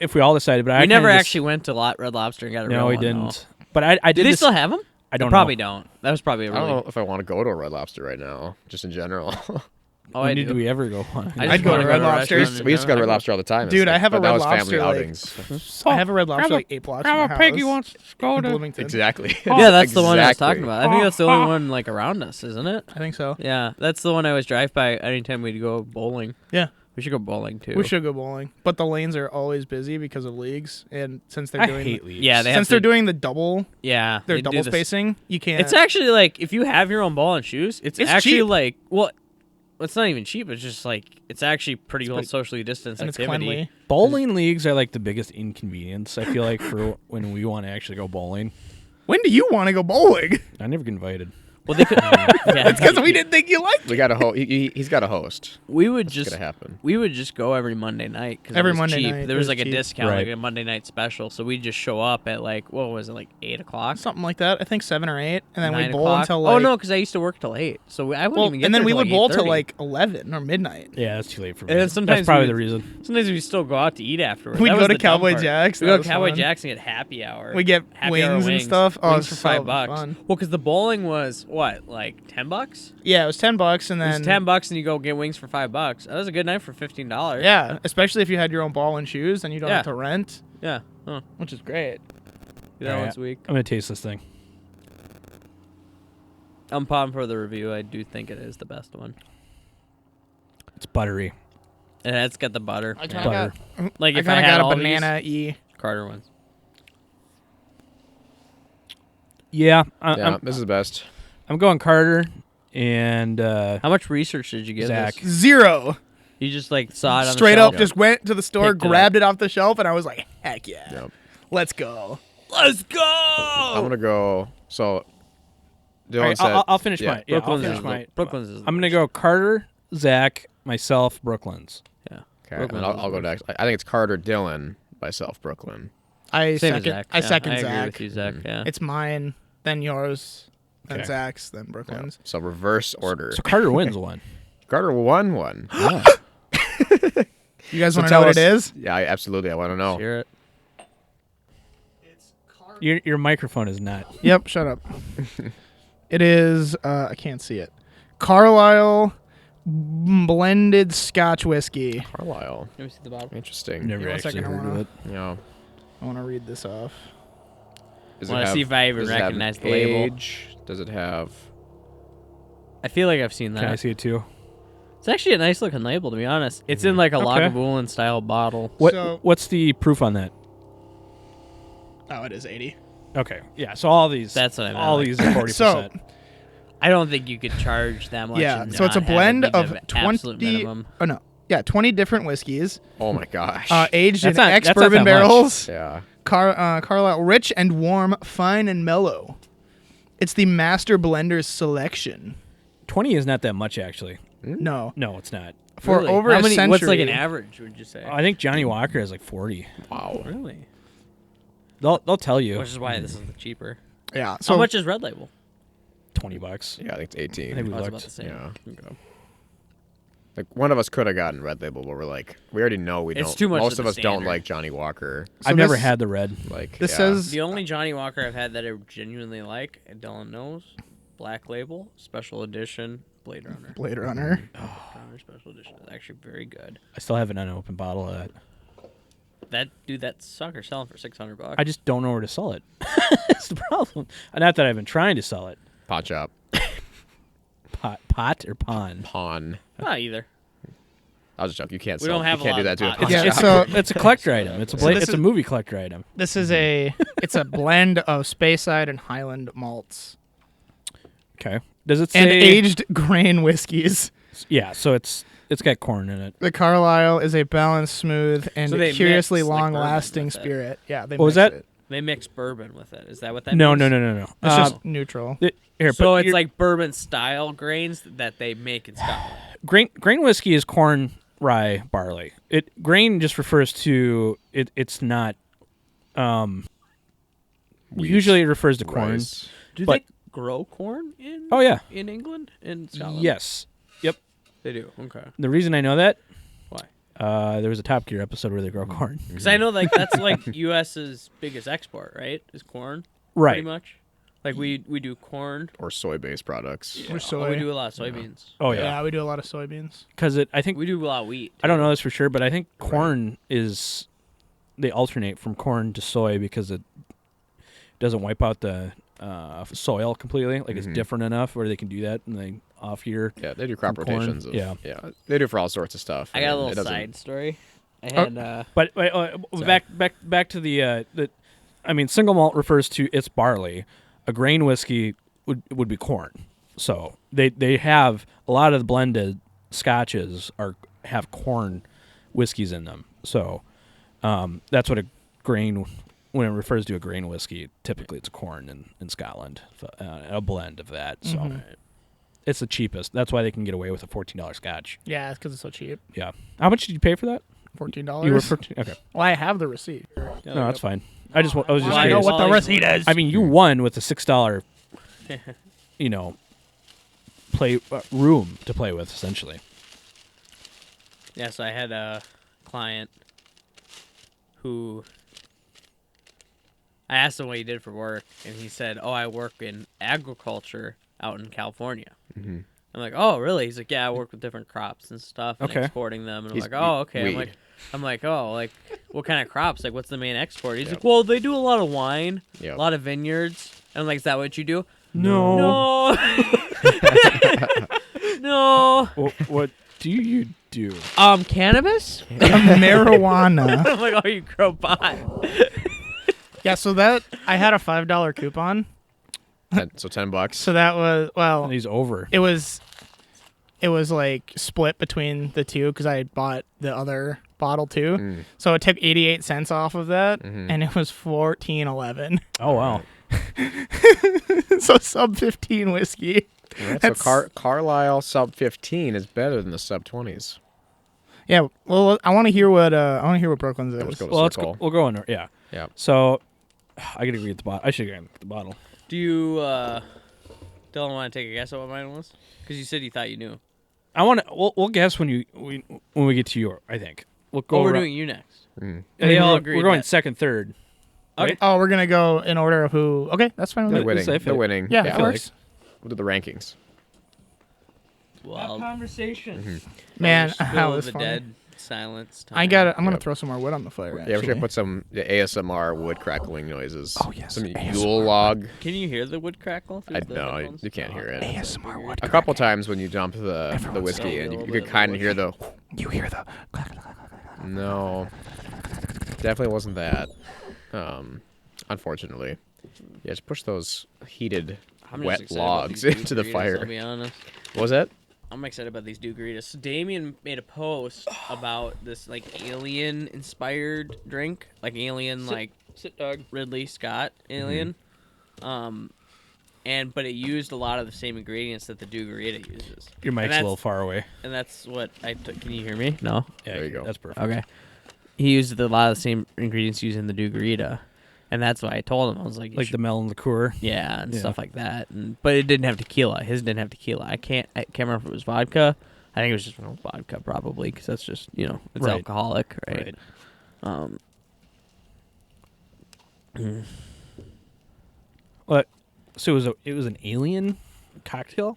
Speaker 3: if we all decided, but I
Speaker 4: We never
Speaker 3: kinda
Speaker 4: actually went to Red Lobster and got a
Speaker 3: No,
Speaker 4: real
Speaker 3: we
Speaker 4: one,
Speaker 3: didn't.
Speaker 4: though.
Speaker 3: But I did.
Speaker 4: Do they
Speaker 3: this,
Speaker 4: still have them?
Speaker 3: I don't
Speaker 4: Probably
Speaker 3: know.
Speaker 4: don't. That was probably a
Speaker 1: I don't
Speaker 4: really.
Speaker 1: know if I want to go to a Red Lobster right now, just in general.
Speaker 4: Oh,
Speaker 3: When
Speaker 4: I
Speaker 3: did
Speaker 4: do.
Speaker 3: we ever go on?
Speaker 4: I
Speaker 2: I'd
Speaker 4: just
Speaker 2: go
Speaker 4: wanna
Speaker 2: to Red
Speaker 4: a
Speaker 2: Lobster.
Speaker 4: restaurant
Speaker 1: we used to go to Red
Speaker 4: and-
Speaker 1: Lobster all the time. and
Speaker 2: Dude,
Speaker 1: stuff,
Speaker 2: I have a
Speaker 1: but that
Speaker 2: Red
Speaker 1: was
Speaker 2: Lobster,
Speaker 1: family
Speaker 2: like-
Speaker 1: outings.
Speaker 2: I have a Red Lobster like 8 blocks from my house.
Speaker 3: Peggy wants to go
Speaker 2: in
Speaker 3: to.
Speaker 2: Bloomington.
Speaker 1: Exactly.
Speaker 4: Yeah, that's the one I was
Speaker 1: Exactly.
Speaker 4: talking about. I think that's the only one like around us, isn't it?
Speaker 2: I think so.
Speaker 4: Yeah, that's the one I always drive by anytime we'd go bowling.
Speaker 2: Yeah.
Speaker 4: We should go bowling too.
Speaker 2: We should go bowling. But the lanes are always busy because of leagues. And since they're
Speaker 3: I
Speaker 2: doing
Speaker 3: hate leaves.
Speaker 4: Yeah, they have
Speaker 2: since they're
Speaker 4: to-
Speaker 2: doing the double,
Speaker 4: Yeah,
Speaker 2: their
Speaker 4: they do
Speaker 2: double
Speaker 4: this-
Speaker 2: spacing, you can't.
Speaker 4: It's actually like if you have your own ball and shoes, it's actually
Speaker 2: cheap.
Speaker 4: like it's not even cheap. It's just like it's actually pretty well
Speaker 2: pretty-
Speaker 4: socially distanced
Speaker 2: and it's
Speaker 4: activity.
Speaker 2: cleanly.
Speaker 3: Bowling leagues are like the biggest inconvenience. I feel like for when we want to actually go bowling.
Speaker 2: When do you want to go bowling?
Speaker 3: I never get invited.
Speaker 4: Well, they could. Yeah,
Speaker 2: It's because we didn't think you liked it.
Speaker 1: We got a he's got a host.
Speaker 4: we would
Speaker 1: It's
Speaker 4: just
Speaker 1: gonna happen.
Speaker 4: we would just go every Monday night because
Speaker 2: Every
Speaker 4: it was
Speaker 2: Monday
Speaker 4: cheap.
Speaker 2: night,
Speaker 4: There
Speaker 2: it
Speaker 4: was
Speaker 2: was
Speaker 4: like a
Speaker 2: cheap.
Speaker 4: discount,
Speaker 3: Right.
Speaker 4: like a Monday night special. So we'd just show up at like what was it, like 8:00,
Speaker 2: Something like that. I think 7 or 8. And then
Speaker 4: 9
Speaker 2: we bowl
Speaker 4: o'clock?
Speaker 2: until like.
Speaker 4: Oh no, because I used to work till 8, so I wouldn't
Speaker 2: Well,
Speaker 4: even get
Speaker 2: and then
Speaker 4: there
Speaker 2: we
Speaker 4: till,
Speaker 2: would bowl till
Speaker 4: 8:30.
Speaker 2: like 11 or midnight.
Speaker 3: Yeah, that's too late for me.
Speaker 4: And then sometimes
Speaker 3: that's probably
Speaker 4: we
Speaker 3: the
Speaker 4: would-
Speaker 3: reason.
Speaker 4: Sometimes we still go out to eat afterwards.
Speaker 2: We'd
Speaker 4: That
Speaker 2: go
Speaker 4: was
Speaker 2: to
Speaker 4: the dumb
Speaker 2: Cowboy
Speaker 4: part.
Speaker 2: Jack's.
Speaker 4: We
Speaker 2: That
Speaker 4: go to
Speaker 2: was
Speaker 4: Cowboy
Speaker 2: fun.
Speaker 4: Jack's and get happy hour.
Speaker 2: We get
Speaker 4: happy hour
Speaker 2: wings and stuff. Oh,
Speaker 4: Wings for
Speaker 2: so
Speaker 4: $5.
Speaker 2: fun.
Speaker 4: Well, because the bowling was what, like $10?
Speaker 2: Yeah, it was $10, and
Speaker 4: It was
Speaker 2: then
Speaker 4: $10, and you go get wings for $5. That was a good night for $15.
Speaker 2: yeah, especially if you had your own ball and shoes, and you don't
Speaker 4: Yeah.
Speaker 2: have to rent,
Speaker 4: yeah. Huh.
Speaker 2: which is great.
Speaker 4: Do that
Speaker 3: Alright.
Speaker 4: once a week.
Speaker 3: I'm gonna taste this thing.
Speaker 4: I'm pumped for the review. I do think it is the best one,
Speaker 3: It's buttery.
Speaker 4: and it's got the butter.
Speaker 2: I
Speaker 4: Yeah.
Speaker 3: Butter.
Speaker 4: Like
Speaker 2: I
Speaker 4: if I,
Speaker 2: kind of
Speaker 4: had
Speaker 2: got a
Speaker 4: all
Speaker 2: banana E.
Speaker 4: these, Carter ones.
Speaker 3: Yeah,
Speaker 1: Yeah, this is the best.
Speaker 3: I'm going Carter and
Speaker 4: How much research did you get?
Speaker 3: Zach.
Speaker 4: This?
Speaker 2: 0.
Speaker 4: You just like saw it on
Speaker 2: Straight
Speaker 4: the shelf?
Speaker 2: up, just went to the store,
Speaker 4: Picked it
Speaker 2: grabbed it off the shelf, and I was like, heck yeah,
Speaker 1: Yep.
Speaker 2: let's go.
Speaker 4: Let's go.
Speaker 1: I'm gonna go. So, Dylan
Speaker 3: All right,
Speaker 1: said,
Speaker 3: I'll finish
Speaker 1: yeah.
Speaker 3: my. Yeah, I'll
Speaker 4: Brooklyn's
Speaker 3: finish
Speaker 4: is
Speaker 3: my.
Speaker 4: the, Brooklyn's is the
Speaker 3: I'm gonna
Speaker 4: worst.
Speaker 3: go Carter, Zach, myself, Brooklyn's.
Speaker 4: Yeah.
Speaker 1: Okay,
Speaker 4: Brooklyn's
Speaker 1: and
Speaker 4: is
Speaker 1: I'll go
Speaker 4: the
Speaker 1: next. I think it's Carter, Dylan, myself, Brooklyn.
Speaker 2: I
Speaker 4: Same as
Speaker 2: second.
Speaker 4: Zach.
Speaker 2: I
Speaker 4: Yeah,
Speaker 2: second
Speaker 4: I agree
Speaker 2: Zach.
Speaker 4: with you, Zach. Yeah.
Speaker 2: It's mine, then yours, then
Speaker 1: Okay.
Speaker 2: Zach's, then
Speaker 1: Yeah.
Speaker 2: Brooklyn's.
Speaker 1: So reverse order.
Speaker 3: So Carter wins one.
Speaker 1: Carter won one.
Speaker 3: Yeah.
Speaker 2: You guys
Speaker 1: So
Speaker 2: want to
Speaker 1: tell
Speaker 2: know
Speaker 1: us-
Speaker 2: what it is?
Speaker 1: Yeah, absolutely. I want to know.
Speaker 4: Hear it.
Speaker 3: Your microphone is not.
Speaker 2: Yep, shut up. It is, I can't see it. Carlisle blended Scotch whiskey.
Speaker 1: Carlisle.
Speaker 4: Let me see the bottle.
Speaker 1: Interesting.
Speaker 3: Never
Speaker 2: Give me one
Speaker 3: actually
Speaker 2: second, I
Speaker 3: heard of
Speaker 2: wanna-
Speaker 3: it.
Speaker 1: Yeah.
Speaker 2: I want to read this off.
Speaker 1: Does
Speaker 4: Wanna see if I even
Speaker 1: does it have
Speaker 4: recognize the label?
Speaker 1: age? Does it have?
Speaker 4: I feel like I've seen that.
Speaker 3: Can I see it too?
Speaker 4: It's actually a nice looking label, to be honest. It's in like a
Speaker 3: Okay.
Speaker 4: Lagavulin style bottle.
Speaker 2: So-
Speaker 3: What's the proof on that?
Speaker 2: Oh, it is 80.
Speaker 3: Okay. Yeah. So all these.
Speaker 4: That's what I meant,
Speaker 3: All
Speaker 4: like-
Speaker 3: these are 40%.
Speaker 2: So,
Speaker 4: I don't think you could charge that much.
Speaker 2: yeah,
Speaker 4: and
Speaker 2: so it's a
Speaker 4: not have it
Speaker 2: blend
Speaker 4: be the
Speaker 2: of
Speaker 4: absolute
Speaker 2: 20.
Speaker 4: minimum.
Speaker 2: Oh, no. Yeah, 20 different whiskeys,
Speaker 1: Oh my gosh.
Speaker 2: aged
Speaker 3: That's
Speaker 2: in
Speaker 3: not-
Speaker 2: ex
Speaker 3: that's not
Speaker 2: bourbon
Speaker 3: that much.
Speaker 2: barrels.
Speaker 1: yeah.
Speaker 2: Carlisle, rich and warm, fine and mellow. It's the Master Blender's selection.
Speaker 3: 20 is not that much actually.
Speaker 2: No,
Speaker 3: No, it's not.
Speaker 2: for
Speaker 4: Really?
Speaker 2: over
Speaker 4: How
Speaker 2: a
Speaker 4: many,
Speaker 2: century.
Speaker 4: What's like an average, would you say?
Speaker 3: I think Johnny Walker has like 40.
Speaker 1: Wow.
Speaker 4: Really?
Speaker 3: They'll tell you.
Speaker 4: Which is why this is the cheaper.
Speaker 2: Yeah. So
Speaker 4: How much is Red Label?
Speaker 3: $20.
Speaker 1: Yeah, I think it's 18.
Speaker 3: I think we
Speaker 4: Oh, it's
Speaker 3: looked.
Speaker 4: about the same.
Speaker 1: Yeah.
Speaker 4: Okay.
Speaker 1: Like one of us could have gotten Red Label, but we're like, we already know we
Speaker 4: It's
Speaker 1: don't.
Speaker 4: too much
Speaker 1: Most
Speaker 4: of
Speaker 1: of
Speaker 4: the
Speaker 1: us don't
Speaker 4: standard.
Speaker 1: like Johnny Walker.
Speaker 3: I've never
Speaker 2: this-
Speaker 3: had the red.
Speaker 1: Like
Speaker 2: This
Speaker 1: yeah.
Speaker 2: says
Speaker 4: The only Johnny Walker I've had that I genuinely like, and Dylan knows, Black Label, Special Edition, Blade Runner.
Speaker 2: Blade Runner.
Speaker 4: Runner Special Edition is actually very good.
Speaker 3: I still have an unopened bottle of that.
Speaker 4: That sucker selling for $600.
Speaker 3: I just don't know where to sell it. That's the problem. Not that I've been trying to sell it.
Speaker 1: Pot shop.
Speaker 3: Pot or pond?
Speaker 1: Pawn.
Speaker 4: Not either.
Speaker 1: I was just joking. You can't.
Speaker 4: We don't have
Speaker 1: you can't
Speaker 4: a
Speaker 1: do
Speaker 4: lot
Speaker 1: that
Speaker 4: of
Speaker 1: to a
Speaker 2: Yeah,
Speaker 1: podcast.
Speaker 2: so
Speaker 3: It's a collector item. It's a
Speaker 2: So this
Speaker 3: it's a
Speaker 2: is-
Speaker 3: movie collector item.
Speaker 2: this is it's a blend of Speyside and Highland malts
Speaker 3: Okay. Does it say
Speaker 2: and aged grain whiskeys.
Speaker 3: Yeah, so it's got corn in it.
Speaker 2: The Carlisle is a balanced, smooth, and
Speaker 4: So they
Speaker 2: curiously
Speaker 4: mix, like, bourbon
Speaker 2: long-lasting
Speaker 4: with it.
Speaker 2: spirit. Yeah, they
Speaker 3: What was
Speaker 2: mix
Speaker 3: that?
Speaker 2: it.
Speaker 4: They mix bourbon with it. Is that what that
Speaker 3: No,
Speaker 4: means?
Speaker 3: no.
Speaker 2: It's just neutral.
Speaker 3: Here,
Speaker 4: So
Speaker 3: but
Speaker 4: it's
Speaker 3: you're-
Speaker 4: like bourbon style grains that they make in Scotland.
Speaker 3: grain whiskey is corn, rye, barley. Grain just refers to it. It's not.
Speaker 1: Wheat,
Speaker 3: Usually it refers to corn.
Speaker 1: rice.
Speaker 4: Do
Speaker 3: But-
Speaker 4: they grow corn in?
Speaker 3: Oh yeah.
Speaker 4: in England in Scotland.
Speaker 3: Yes. Yep.
Speaker 4: they do. Okay,
Speaker 3: The reason I know that,
Speaker 4: why?
Speaker 3: there was a Top Gear episode where they grow corn.
Speaker 4: Because I know like that's like U.S.'s biggest export, right? Is corn,
Speaker 3: Right.
Speaker 4: pretty much. Like we do corn.
Speaker 1: Or soy-based products.
Speaker 2: Or
Speaker 4: Oh,
Speaker 2: soy.
Speaker 4: we do a lot of soybeans.
Speaker 3: Oh
Speaker 2: Yeah,
Speaker 3: yeah.
Speaker 2: we do a lot of soybeans.
Speaker 3: Because I think
Speaker 4: We do a lot of wheat.
Speaker 3: I don't know this for sure, but I think corn is they alternate from corn to soy because it doesn't wipe out the soil completely. Like it's different enough where they can do that and they off year.
Speaker 1: Yeah, they do crop
Speaker 3: From corn,
Speaker 1: rotations.
Speaker 3: yeah.
Speaker 1: They do for all sorts of stuff.
Speaker 4: I got a
Speaker 1: and it
Speaker 4: little
Speaker 1: doesn't-
Speaker 4: side story. I
Speaker 3: Oh.
Speaker 4: had
Speaker 3: But
Speaker 1: Sorry.
Speaker 3: back to the I mean single malt refers to it's barley. A grain whiskey would be corn. So they have a lot of the blended scotches have corn whiskeys in them. So that's what a grain when it refers to a grain whiskey, typically it's corn in Scotland, a blend of that. So it's the cheapest. That's why they can get away with a $14 scotch.
Speaker 2: Yeah, it's because it's so cheap.
Speaker 3: Yeah. How much did you pay for that?
Speaker 2: $14.
Speaker 3: You were 14. Okay.
Speaker 2: Well, I have the receipt.
Speaker 3: No, that's fine. I was just
Speaker 2: I
Speaker 3: curious.
Speaker 2: know what the receipt is.
Speaker 3: I mean, you won with a $6, play room to play with, essentially.
Speaker 4: Yes, I had a client who I asked him what he did for work, and he said, "Oh, I work in agriculture out in California."
Speaker 1: Mm-hmm.
Speaker 4: I'm like, "Oh, really?" He's like, "Yeah, I work with different crops and stuff, and
Speaker 3: Okay.
Speaker 4: exporting them." And I'm
Speaker 1: He's
Speaker 4: like, "Oh, okay."
Speaker 1: weed.
Speaker 4: I'm like, "Oh, like what kind of crops? Like, what's the main export?" He's
Speaker 1: Yep.
Speaker 4: like, "Well, they do a lot of wine,
Speaker 1: Yep.
Speaker 4: a lot of vineyards." And I'm like, "Is that what you do?"
Speaker 3: No.
Speaker 4: No.
Speaker 3: What do you do?
Speaker 4: Cannabis?
Speaker 2: Marijuana.
Speaker 4: I'm like, "Oh, you grow pot."
Speaker 2: Yeah, so that I had a $5 coupon.
Speaker 1: So $10.
Speaker 2: So that was
Speaker 3: And he's over.
Speaker 2: it was like split between the two because I had bought the other bottle too.
Speaker 1: Mm.
Speaker 2: So it took 88 cents off of that,
Speaker 1: Mhm.
Speaker 2: and it was $14.11.
Speaker 3: Oh wow.
Speaker 2: So sub 15 whiskey.
Speaker 1: Right, so
Speaker 2: That's-
Speaker 1: Carlisle sub 15 is better than the sub 20s.
Speaker 2: Yeah, well, I want to hear what Brooklyn's
Speaker 1: Let's
Speaker 2: is.
Speaker 1: go to
Speaker 3: Well, let's
Speaker 1: Circle.
Speaker 3: go. We'll go in there. Yeah.
Speaker 1: Yeah.
Speaker 3: So I gotta get the bottle. I should get the bottle.
Speaker 4: Do you, Dylan, want to take a guess at what mine was? Because you said you thought you knew.
Speaker 3: I want to. We'll guess when we get to your. I think we'll go.
Speaker 4: Oh, we're
Speaker 3: around-
Speaker 4: doing you next.
Speaker 1: Mm.
Speaker 3: I
Speaker 4: They
Speaker 3: think
Speaker 4: all
Speaker 3: we're,
Speaker 4: agreed
Speaker 3: We're going
Speaker 4: that-
Speaker 3: second, third.
Speaker 4: Okay.
Speaker 2: Oh, we're gonna go in order of who? Okay, that's fine with
Speaker 1: They're
Speaker 2: me.
Speaker 1: winning.
Speaker 3: I feel
Speaker 1: They're
Speaker 3: like-
Speaker 1: winning.
Speaker 2: Yeah, that
Speaker 3: feel
Speaker 2: works.
Speaker 1: We'll do the rankings.
Speaker 4: Well,
Speaker 3: Conversation.
Speaker 2: Man,
Speaker 4: spill
Speaker 2: that
Speaker 4: of
Speaker 2: was
Speaker 4: the
Speaker 2: funny.
Speaker 4: dead silence.
Speaker 2: I'm
Speaker 4: time.
Speaker 2: gonna
Speaker 1: Yep.
Speaker 2: throw some more wood on the fire.
Speaker 1: Yeah, we should
Speaker 2: actually.
Speaker 1: put some ASMR wood crackling noises.
Speaker 2: Oh, yes,
Speaker 1: Some
Speaker 2: ASMR.
Speaker 1: Yule log.
Speaker 4: Can you hear the wood crackle? through the
Speaker 1: No,
Speaker 4: headphones?
Speaker 1: you can't hear it.
Speaker 2: ASMR wood.
Speaker 1: A couple times when you dump the
Speaker 2: Everyone's
Speaker 1: whiskey
Speaker 4: saying
Speaker 1: in,
Speaker 4: a
Speaker 1: you
Speaker 4: little
Speaker 1: could
Speaker 4: bit
Speaker 1: kind
Speaker 4: of
Speaker 1: of hear the.
Speaker 2: You hear the?
Speaker 1: No, definitely wasn't that. Unfortunately, yeah, just push those heated
Speaker 4: I'm just
Speaker 1: wet
Speaker 4: excited about
Speaker 1: logs
Speaker 4: these
Speaker 1: into the
Speaker 4: Dugaritas,
Speaker 1: fire.
Speaker 4: I'll be honest.
Speaker 1: What was that?
Speaker 4: I'm excited about these Dugaritas. So Damien made a post about this like alien inspired drink, like alien like
Speaker 3: Sit, dog.
Speaker 4: Ridley Scott alien. But it used a lot of the same ingredients that the Dugarita uses.
Speaker 3: Your
Speaker 4: And
Speaker 3: mic's a
Speaker 4: that's-
Speaker 3: little far away.
Speaker 4: And that's what I took. Can you hear me? No.
Speaker 3: Yeah,
Speaker 1: There you go.
Speaker 3: That's perfect.
Speaker 4: Okay. He used a lot of the same ingredients used in the Dugarita, and that's why I told him. I was like, you
Speaker 3: Like
Speaker 4: should-
Speaker 3: the melon liqueur.
Speaker 4: yeah, and
Speaker 3: Yeah.
Speaker 4: stuff like that. But it didn't have tequila. His didn't have tequila. I can't remember if it was vodka. I think it was just vodka probably because that's just it's
Speaker 3: Right.
Speaker 4: alcoholic, right?
Speaker 3: Right.
Speaker 4: Um.
Speaker 3: What? So it was an alien cocktail.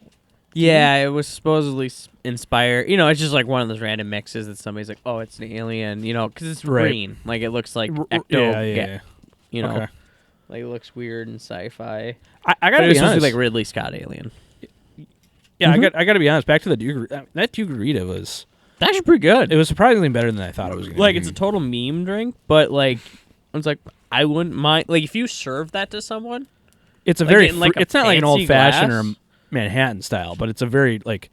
Speaker 4: Yeah, it was supposedly inspired. It's just like one of those random mixes that somebody's like, "Oh, it's an alien," because it's
Speaker 3: Right.
Speaker 4: green. Like it looks like ecto.
Speaker 3: Yeah. Okay.
Speaker 4: Like it looks weird and sci-fi.
Speaker 3: I
Speaker 4: But
Speaker 3: gotta
Speaker 4: it
Speaker 3: be
Speaker 4: was supposed to
Speaker 3: honest.
Speaker 4: be like Ridley Scott alien.
Speaker 3: Yeah, I got to be honest. Back to the Dugarita. That Dugarita was
Speaker 4: It's actually pretty good.
Speaker 3: It was surprisingly better than I thought it was going to
Speaker 4: Like,
Speaker 3: be.
Speaker 4: it's a total meme drink, but, like, I was like, I wouldn't mind. Like, if you serve that to someone.
Speaker 3: It's a
Speaker 4: like
Speaker 3: very.
Speaker 4: in, like, a
Speaker 3: it's not like an
Speaker 4: fancy
Speaker 3: old-fashioned or
Speaker 4: glass.
Speaker 3: Manhattan style, but it's a very, like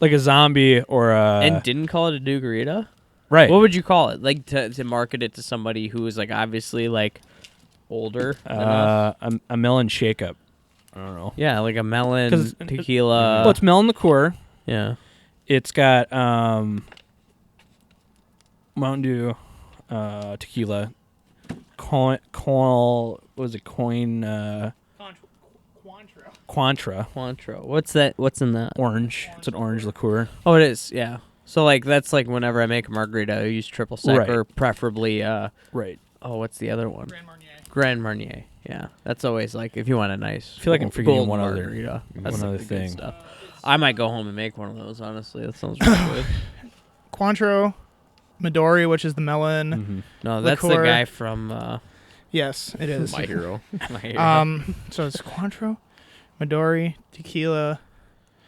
Speaker 3: a zombie or a...
Speaker 4: And didn't call it a Dugarita?
Speaker 3: right.
Speaker 4: What would you call it? Like, to market it to somebody who is, like, obviously, like, older enough?
Speaker 3: A melon shake-up. I don't know.
Speaker 4: Yeah, like a melon
Speaker 3: 'Cause-
Speaker 4: tequila.
Speaker 3: Well, it's melon liqueur.
Speaker 4: Yeah.
Speaker 3: It's got Mountain Dew, tequila, what was it? Cointreau.
Speaker 4: Cointreau. What's that? What's in that?
Speaker 3: Orange. It's an orange liqueur.
Speaker 4: Oh, it is. Yeah. So like that's like whenever I make a margarita, I use triple sec
Speaker 3: Right.
Speaker 4: or preferably.
Speaker 3: Right.
Speaker 4: Oh, what's the other one? Grand Marnier. Yeah, that's always like if you want a nice.
Speaker 3: I feel like I'm forgetting
Speaker 4: gold
Speaker 3: one other-
Speaker 4: margarita. That's
Speaker 3: one
Speaker 4: like
Speaker 3: other
Speaker 4: the good
Speaker 3: thing.
Speaker 4: stuff. I might go home and make one of those. Honestly, that sounds really good.
Speaker 2: Cointreau, Midori, which is the melon.
Speaker 3: Mm-hmm.
Speaker 4: No, that's
Speaker 2: Liqueur.
Speaker 4: the guy from
Speaker 2: Yes, it is.
Speaker 1: My hero.
Speaker 4: My Hero.
Speaker 2: So it's Cointreau, Midori, tequila,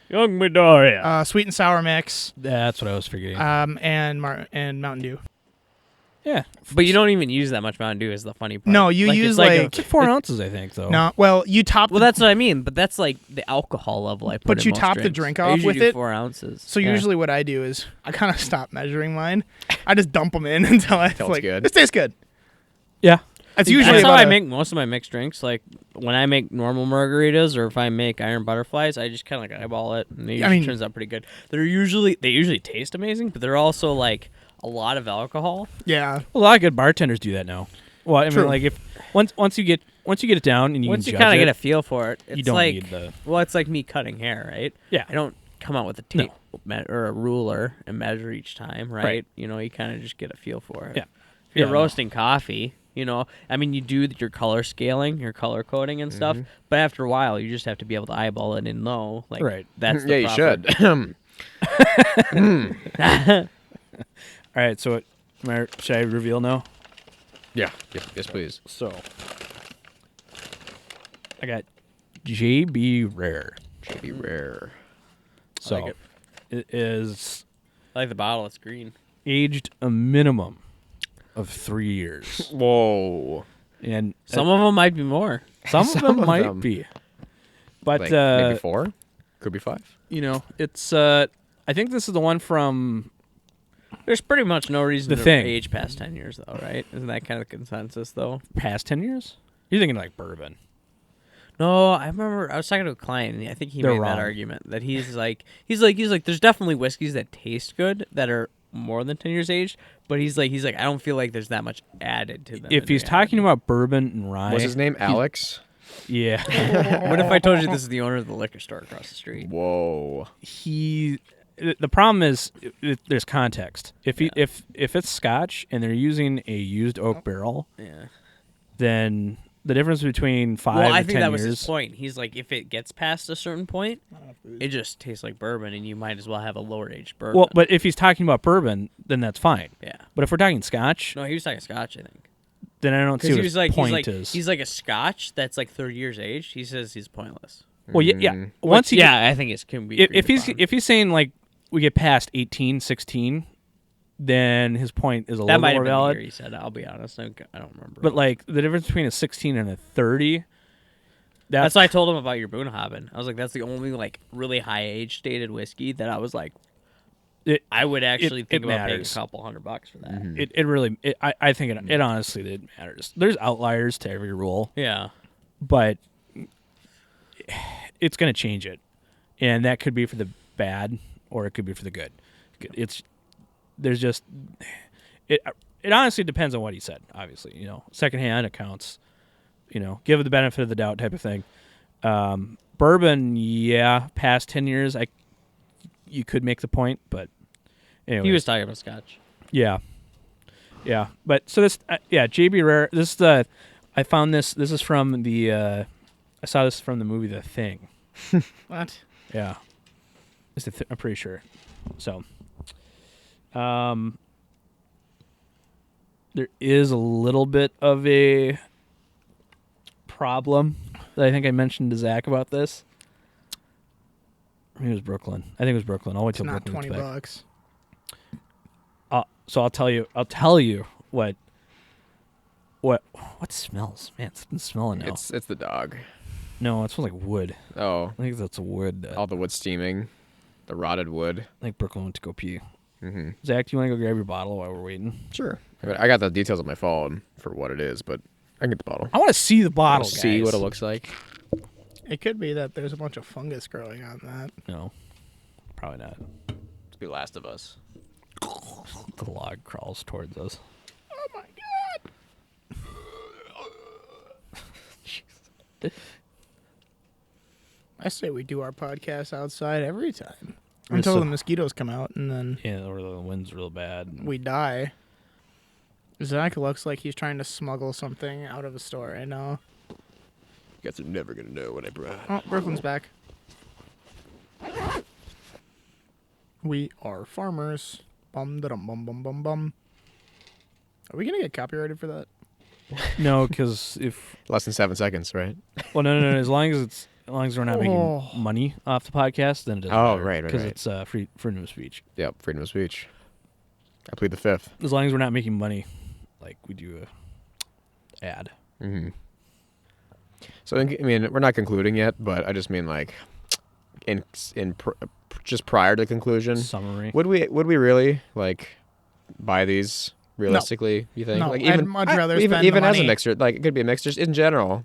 Speaker 3: Young Midoriya.
Speaker 2: sweet and sour mix,
Speaker 3: That's what I was forgetting.
Speaker 2: and Mountain Dew.
Speaker 3: yeah.
Speaker 4: But you don't even use that much Mountain Dew. Is the funny part.
Speaker 2: No, you
Speaker 4: it's
Speaker 2: use,
Speaker 4: a-
Speaker 2: like-
Speaker 3: It's like 4 ounces, I think, though.
Speaker 2: No, well, you top.
Speaker 4: Well,
Speaker 2: the-
Speaker 4: that's what I mean. But that's like the alcohol level I put.
Speaker 2: But
Speaker 4: in
Speaker 2: you
Speaker 4: most
Speaker 2: top the
Speaker 4: drinks.
Speaker 2: drink
Speaker 4: I
Speaker 2: off
Speaker 4: usually
Speaker 2: with
Speaker 4: do
Speaker 2: it.
Speaker 4: 4 ounces.
Speaker 2: So
Speaker 4: Yeah.
Speaker 2: usually what I do is I kind of stop measuring mine. I just dump them in until I
Speaker 1: Till it's
Speaker 2: like
Speaker 1: good.
Speaker 2: this tastes good.
Speaker 3: Yeah.
Speaker 2: It's usually
Speaker 4: That's how
Speaker 2: about
Speaker 4: I
Speaker 2: a-
Speaker 4: make most of my mixed drinks. Like when I make normal margaritas or if I make iron butterflies, I just kind of like eyeball it, and it usually turns out pretty good. They usually taste amazing, but they're also like a lot of alcohol.
Speaker 2: Yeah.
Speaker 3: A lot of good bartenders do that now. Well, I
Speaker 2: True.
Speaker 3: mean, like if once you get it down and you
Speaker 4: Once
Speaker 3: can
Speaker 4: you
Speaker 3: judge
Speaker 4: kind of
Speaker 3: it,
Speaker 4: get a feel for it, it's
Speaker 3: you don't
Speaker 4: like
Speaker 3: need the
Speaker 4: it's like me cutting hair, right?
Speaker 3: yeah.
Speaker 4: I don't come out with a tape or a ruler and measure each time, right? You know, you kind of just get a feel for it.
Speaker 3: Yeah.
Speaker 4: If you're
Speaker 3: Yeah, no.
Speaker 4: roasting coffee, you know, I mean, you do your color scaling, your color coding and stuff, but after a while, you just have to be able to eyeball it and know, like,
Speaker 3: Right.
Speaker 4: that's the
Speaker 1: Yeah, you
Speaker 4: proper-
Speaker 1: should.
Speaker 3: All right, so should I reveal now?
Speaker 1: Yeah. Yes, please.
Speaker 3: So I got JB Rare.
Speaker 1: JB Rare.
Speaker 3: So
Speaker 4: like
Speaker 3: it is
Speaker 4: I like the bottle, it's green.
Speaker 3: aged a minimum of 3 years,
Speaker 1: Whoa.
Speaker 3: and
Speaker 4: Some of them might be more.
Speaker 3: some of
Speaker 1: some
Speaker 3: them
Speaker 1: of
Speaker 3: might
Speaker 1: them.
Speaker 3: be, but
Speaker 1: Like maybe 4? Could be 5.
Speaker 3: you know, it's I think this is the one from
Speaker 4: There's pretty much no reason
Speaker 3: The
Speaker 4: to
Speaker 3: thing.
Speaker 4: age past 10 years, though, right? Isn't that kind of the consensus, though?
Speaker 3: past 10 years. You're thinking like bourbon.
Speaker 4: No, I remember I was talking to a client, and I think he
Speaker 3: They're
Speaker 4: made
Speaker 3: wrong.
Speaker 4: that argument that he's like, there's definitely whiskeys that taste good that are more than 10 years aged, but he's like, I don't feel like there's that much added to them.
Speaker 3: If he's talking about bourbon and rye,
Speaker 1: What's his name? Alex?
Speaker 3: yeah,
Speaker 4: what if I told you this is the owner of the liquor store across the street?
Speaker 1: Whoa.
Speaker 3: the problem is there's context. If it's Scotch and they're using a used oak barrel,
Speaker 4: Yeah.
Speaker 3: then the difference between 5
Speaker 4: Well,
Speaker 3: and
Speaker 4: I
Speaker 3: 10
Speaker 4: think that was
Speaker 3: years.
Speaker 4: his point. He's like, if it gets past a certain point, it just tastes like bourbon, and you might as well have a lower aged bourbon.
Speaker 3: Well, but if he's talking about bourbon, then that's fine.
Speaker 4: yeah.
Speaker 3: But if we're talking Scotch,
Speaker 4: No, he was talking Scotch, I think.
Speaker 3: then I don't see
Speaker 4: Because
Speaker 3: what
Speaker 4: he
Speaker 3: his
Speaker 4: was like,
Speaker 3: point is.
Speaker 4: he's like a Scotch that's like 30 years aged. He says he's pointless.
Speaker 3: well, yeah. Once he
Speaker 4: I think it can be.
Speaker 3: if he's saying like we get past 18, 16, then his point is a
Speaker 4: that
Speaker 3: little
Speaker 4: might
Speaker 3: more
Speaker 4: have been the
Speaker 3: valid.
Speaker 4: year he said. I'll be honest, I don't remember.
Speaker 3: But like the difference between a 16 and a 30,
Speaker 4: that's why I told him about your Boonhaven. I was like, that's the only like really high age stated whiskey that I was like, I would actually think
Speaker 3: it
Speaker 4: about paying a
Speaker 3: matters.
Speaker 4: couple $100 for that.
Speaker 3: it really I think it honestly it matters. There's outliers to every rule,
Speaker 4: Yeah.
Speaker 3: but it's going to change it, and that could be for the bad or it could be for the good. It honestly depends on what he said. Obviously, you know, secondhand accounts, you know, give it the benefit of the doubt type of thing. Bourbon, yeah, past 10 years, you could make the point, but anyway,
Speaker 4: He was talking about Scotch.
Speaker 3: yeah. But so this, JB Rare. This is the. I found this. This is from the. I saw this from the movie The Thing.
Speaker 2: What?
Speaker 3: Yeah, I'm pretty sure. So, there is a little bit of a problem that I think I mentioned to Zach about this. I think it was Brooklyn. I'll wait
Speaker 2: It's
Speaker 3: till
Speaker 2: not
Speaker 3: Brooklyn gets back.
Speaker 2: $20.
Speaker 3: So I'll tell you what smells. Man, it's been smelling now.
Speaker 1: It's the dog.
Speaker 3: No, it smells like wood.
Speaker 1: Oh,
Speaker 3: I think that's wood.
Speaker 1: all the wood steaming, the rotted wood.
Speaker 3: I think Brooklyn went to go pee.
Speaker 1: Mm-hmm.
Speaker 3: Zach, do you want to go grab your bottle while we're waiting?
Speaker 1: Sure. I got the details on my phone for what it is, but I can get the bottle.
Speaker 3: I want to see the bottle,
Speaker 1: See
Speaker 3: guys.
Speaker 1: what it looks like.
Speaker 2: It could be that there's a bunch of fungus growing on that.
Speaker 3: No, probably not.
Speaker 1: It's be Last of Us.
Speaker 3: The log crawls towards us.
Speaker 2: Oh my god! I say we do our podcast outside every time until the mosquitoes come out, and then
Speaker 3: or the wind's real bad.
Speaker 2: we die. Zach looks like he's trying to smuggle something out of a store right now.
Speaker 1: You guys are never gonna know what I brought.
Speaker 2: Oh, Brooklyn's back. We are farmers. Bum da dum bum bum bum bum. Are we gonna get copyrighted for that?
Speaker 3: No, because if
Speaker 1: Less than 7 seconds, right?
Speaker 3: well, no. As long as we're not making money off the podcast, then it doesn't
Speaker 1: Oh,
Speaker 3: matter.
Speaker 1: right.
Speaker 3: Because it's free freedom of speech.
Speaker 1: Yep, freedom of speech. I plead the fifth.
Speaker 3: As long as we're not making money, like we do a ad.
Speaker 1: Mm-hmm. So I mean, we're not concluding yet, but I just mean like, just prior to conclusion,
Speaker 3: Summary.
Speaker 1: would we really like buy these realistically? You think?
Speaker 2: No,
Speaker 1: like,
Speaker 2: I'd much rather spend the
Speaker 1: even as a
Speaker 2: money.
Speaker 1: mixer, like it could be a mixer. Just in general,